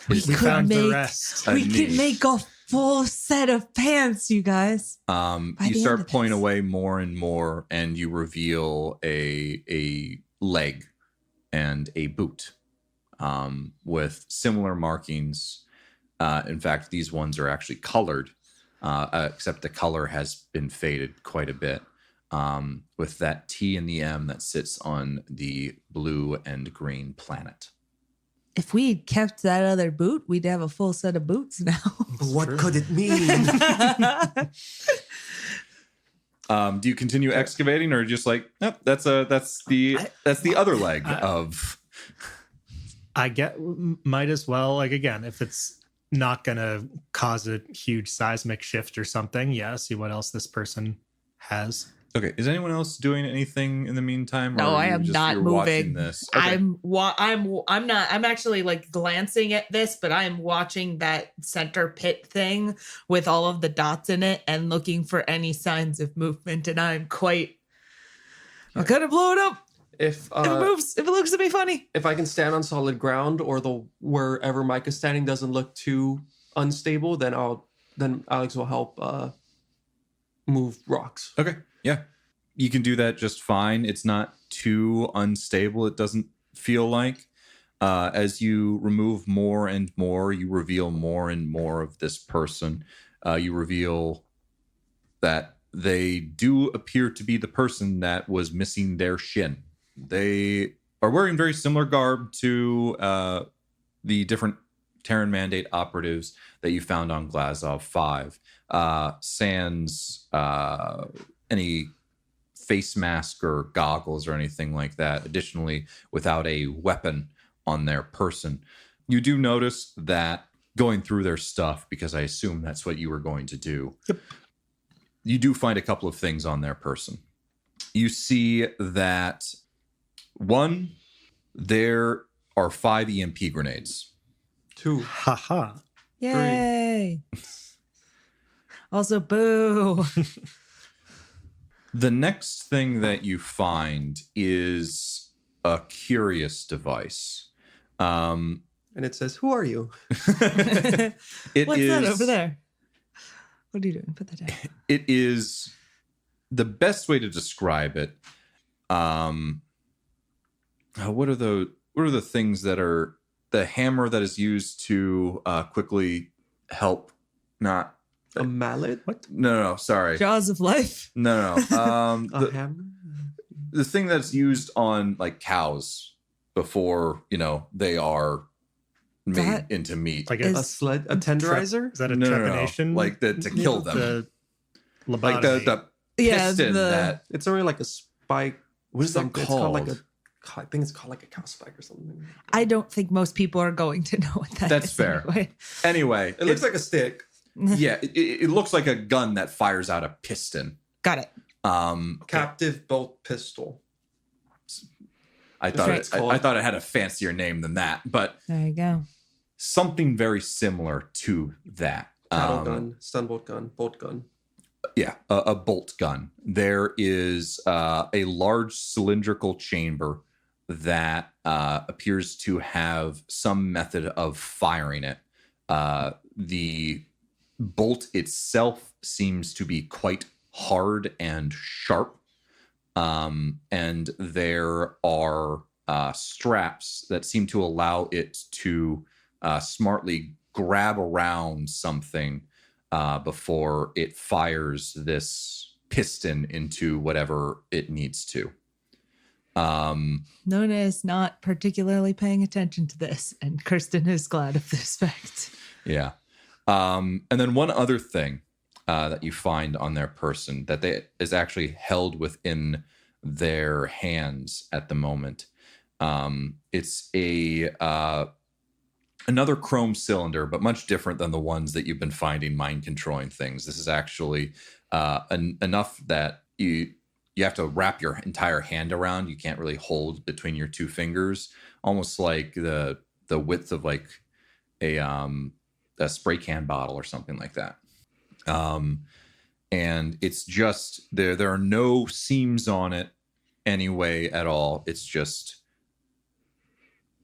We could found the make- rest. A We could niche. make a full set of pants, you guys. You the end start of pulling this. away more and more, and you reveal a leg and a boot with similar markings. In fact, these ones are actually colored, except the color has been faded quite a bit, with that T and the M that sits on the blue and green planet. If we had kept that other boot, we'd have a full set of boots now. What could it mean? Do you continue excavating, or just like, nope, that's the other leg of? Might as well, like, again, if it's not gonna cause a huge seismic shift or something, see what else this person has. Okay, is anyone else doing anything in the meantime? No, or I you're am just- not you're watching moving. this. Okay. I'm not. I'm actually like glancing at this, but I'm watching that center pit thing with all of the dots in it and looking for any signs of movement. And I'm gonna blow it up If if it moves. If it looks to be funny. if I can stand on solid ground, or the wherever Mike is standing doesn't look too unstable, then Alex will help move rocks. Okay, yeah. You can do that just fine. It's not too unstable, it doesn't feel like. As you remove more and more, you reveal more and more of this person. You reveal that they do appear to be the person that was missing their shin. They are wearing very similar garb to the different Terran Mandate operatives that you found on Glazov 5. Sans any face mask or goggles or anything like that. Additionally, without a weapon on their person. You do notice that going through their stuff, because I assume that's what you were going to do. Yep. You do find a couple of things on their person. You see that, one, there are 5 EMP grenades. 2. Haha. Yay! Also, boo. The next thing that you find is a curious device. And it says, "Who are you?" It What's is- that over there? What are you doing? Put that down. It is the best way to describe it. What are the things that are the hammer that is used to quickly help? Not A mallet? no. Sorry, Jaws of life. no. A hammer? The thing that's used on like cows before they are made That into meat. Like Is- A sled? A tenderizer? is that a No. trepanation? Like to kill them. The Like lobotomy. the Yeah, piston that It's only like a spike. what is that something. called? It's called I think it's called like a cow spike or something. I don't think most people are going to know what that is. That's fair. Anyway. Anyway, It looks like a stick. yeah, it looks like a gun that fires out a piston. Got it. Captive bolt pistol. I thought right. I thought it had a fancier name than that, but There you go. something very similar to that. Cattle gun. Stun bolt gun. Yeah, a bolt gun. There is a large cylindrical chamber that appears to have some method of firing it. The bolt itself seems to be quite hard and sharp. And there are straps that seem to allow it to smartly grab around something before it fires this piston into whatever it needs to. Nona is not particularly paying attention to this, and Kirsten is glad of this fact. Yeah. And then one other thing that you find on their person that is actually held within their hands at the moment. It's another chrome cylinder, but much different than the ones that you've been finding mind controlling things. This is actually enough that you have to wrap your entire hand around. You can't really hold between your 2 fingers, almost like the width of like a a spray can bottle or something like that. And it's just there are no seams on it anyway at all. It's just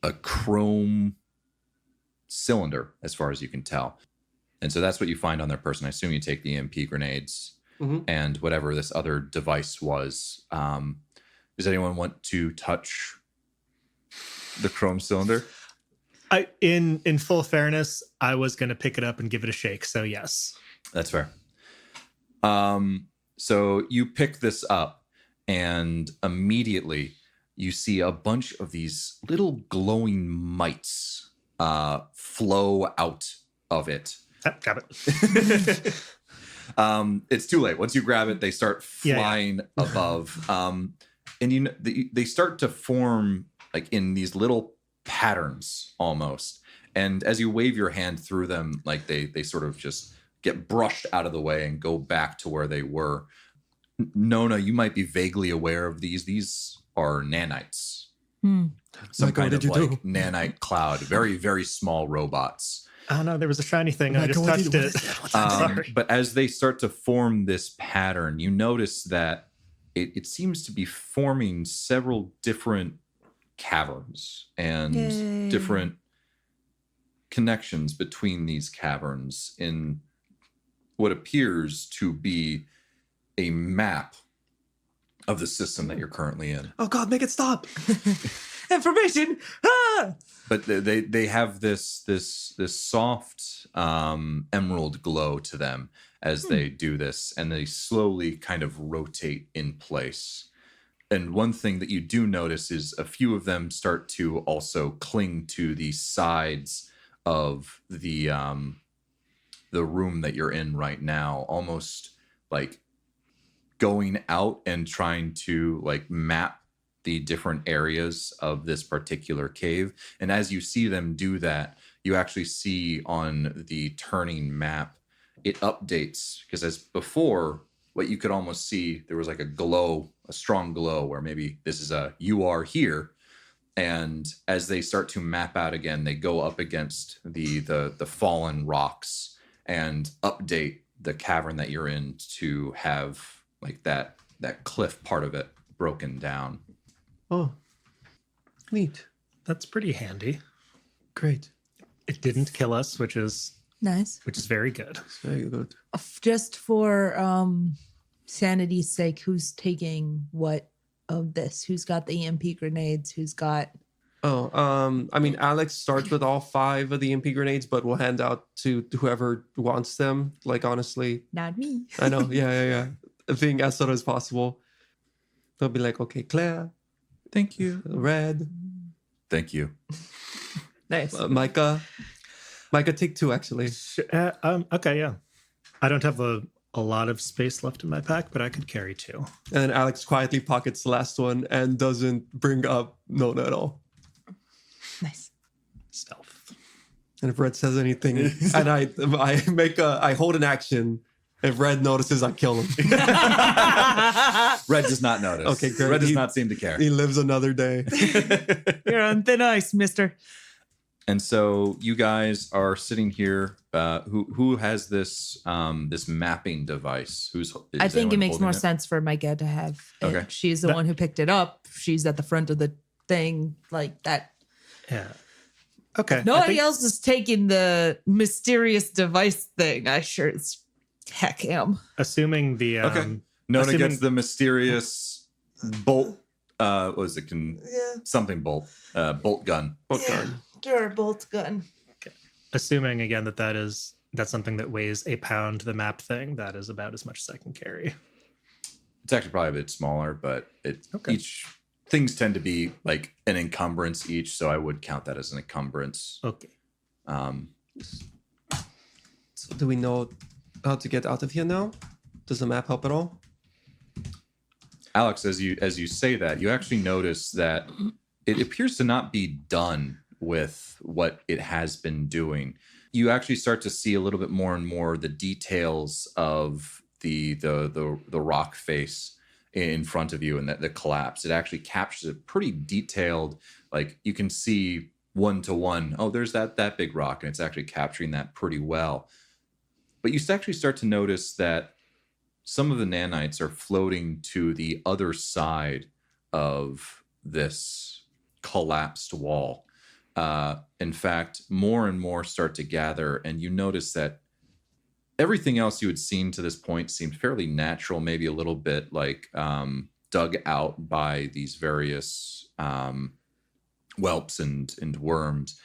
a chrome cylinder as far as you can tell. And so that's what you find on their person. I assume you take the EMP grenades and whatever this other device was. Does anyone want to touch the chrome cylinder? In full fairness, I was going to pick it up and give it a shake. So yes. That's fair. So you pick this up and immediately you see a bunch of these little glowing mites flow out of it. Grab it. It's too late. Once you grab it, they start flying above. And they start to form like in these little patterns almost. And as you wave your hand through them, like they sort of just get brushed out of the way and go back to where they were. Nona, you might be vaguely aware of these. These are nanites. Some kind of like nanite cloud. Very, very small robots. Oh no, there was a shiny thing. I just touched it. Sorry. But as they start to form this pattern, you notice that it seems to be forming several different caverns and different connections between these caverns in what appears to be a map of the system that you're currently in. Oh God, make it stop! Information. But they have this soft emerald glow to them as they do this, and they slowly kind of rotate in place. And one thing that you do notice is a few of them start to also cling to the sides of the room that you're in right now, almost like going out and trying to like map the different areas of this particular cave. And as you see them do that, you actually see on the turning map, it updates, because as before, what you could almost see, there was like a glow, a strong glow where maybe this is you are here. And as they start to map out again, they go up against the fallen rocks and update the cavern that you're in to have like that cliff part of it broken down. Oh, neat. That's pretty handy. Great. It didn't kill us, which is Nice. very good. Very good. Just for sanity's sake, who's taking what of this? Who's got the EMP grenades? Who's got... I mean, Alex starts with all 5 of the EMP grenades, but we'll hand out to whoever wants them. Like, honestly. Not me. I know. Yeah. Being as subtle as possible. They'll be like, okay, Claire. Thank you. Red. Thank you. Nice. Micah, take 2, actually. Okay, yeah. I don't have a lot of space left in my pack, but I could carry 2. And then Alex quietly pockets the last one and doesn't bring up Nona at all. Nice. Stealth. And if Red says anything, and I hold an action. If Red notices, I kill him. Red does not notice. Okay, great. Red does not seem to care. He lives another day. You're on thin ice, mister. And so you guys are sitting here. Who has this this mapping device? I think it anyone makes holding more sense for Micah to have it. Okay. She's the one who picked it up. She's at the front of the thing like that. Yeah. Okay. Nobody else is taking the mysterious device thing. I sure as heck am. Assuming the Okay. Nona gets the mysterious bolt. What was it? Something bolt. Bolt gun. Bolt gun. Sure, bolt gun. assuming again that's something that weighs a pound, the map thing, that is about as much as I can carry. It's actually probably a bit smaller, but each things tend to be like an encumbrance each, so I would count that as an encumbrance. Okay. So do we know how to get out of here now? Does the map help at all? Alex, as you say that, you actually notice that it appears to not be done with what it has been doing. You actually start to see a little bit more and more the details of the rock face in front of you and the collapse. It actually captures it pretty detailed. Like you can see one-to-one. Oh, there's that big rock, and it's actually capturing that pretty well. But you actually start to notice that some of the nanites are floating to the other side of this collapsed wall. In fact, more and more start to gather, and you notice that everything else you had seen to this point seemed fairly natural, maybe a little bit like dug out by these various whelps and worms.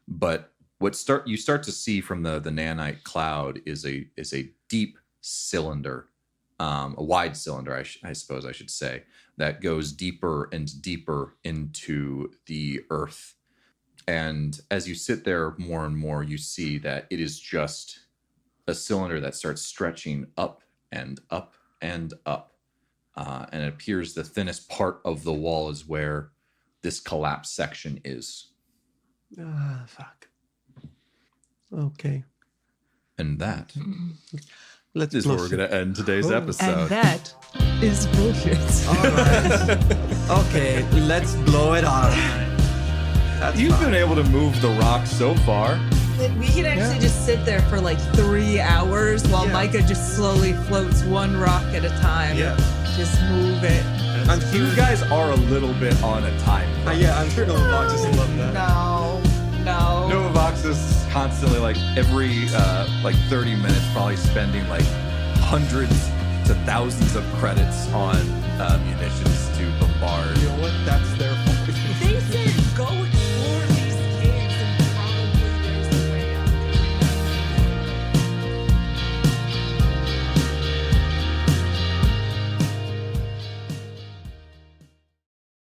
But you start to see from the nanite cloud is a deep cylinder, a wide cylinder, I suppose I should say, that goes deeper and deeper into the earth. And as you sit there more and more, you see that it is just a cylinder that starts stretching up and up and up. And it appears the thinnest part of the wall is where this collapsed section is. Fuck. Okay. And that Let's is where we're going to end today's episode. And that is bullshit. All right. Okay, let's blow it off. That's You've fine. been able to move the rock so far. We can actually just sit there for like 3 hours while Yeah. Micah just slowly floats one rock at a time. Yeah. Just move it. I'm sure. You guys are a little bit on a time crunch. Yeah, I'm sure Novavox just love that. No. Novavox is constantly like every 30 minutes probably spending like hundreds to thousands of credits on munitions to bombard. You know what? That's their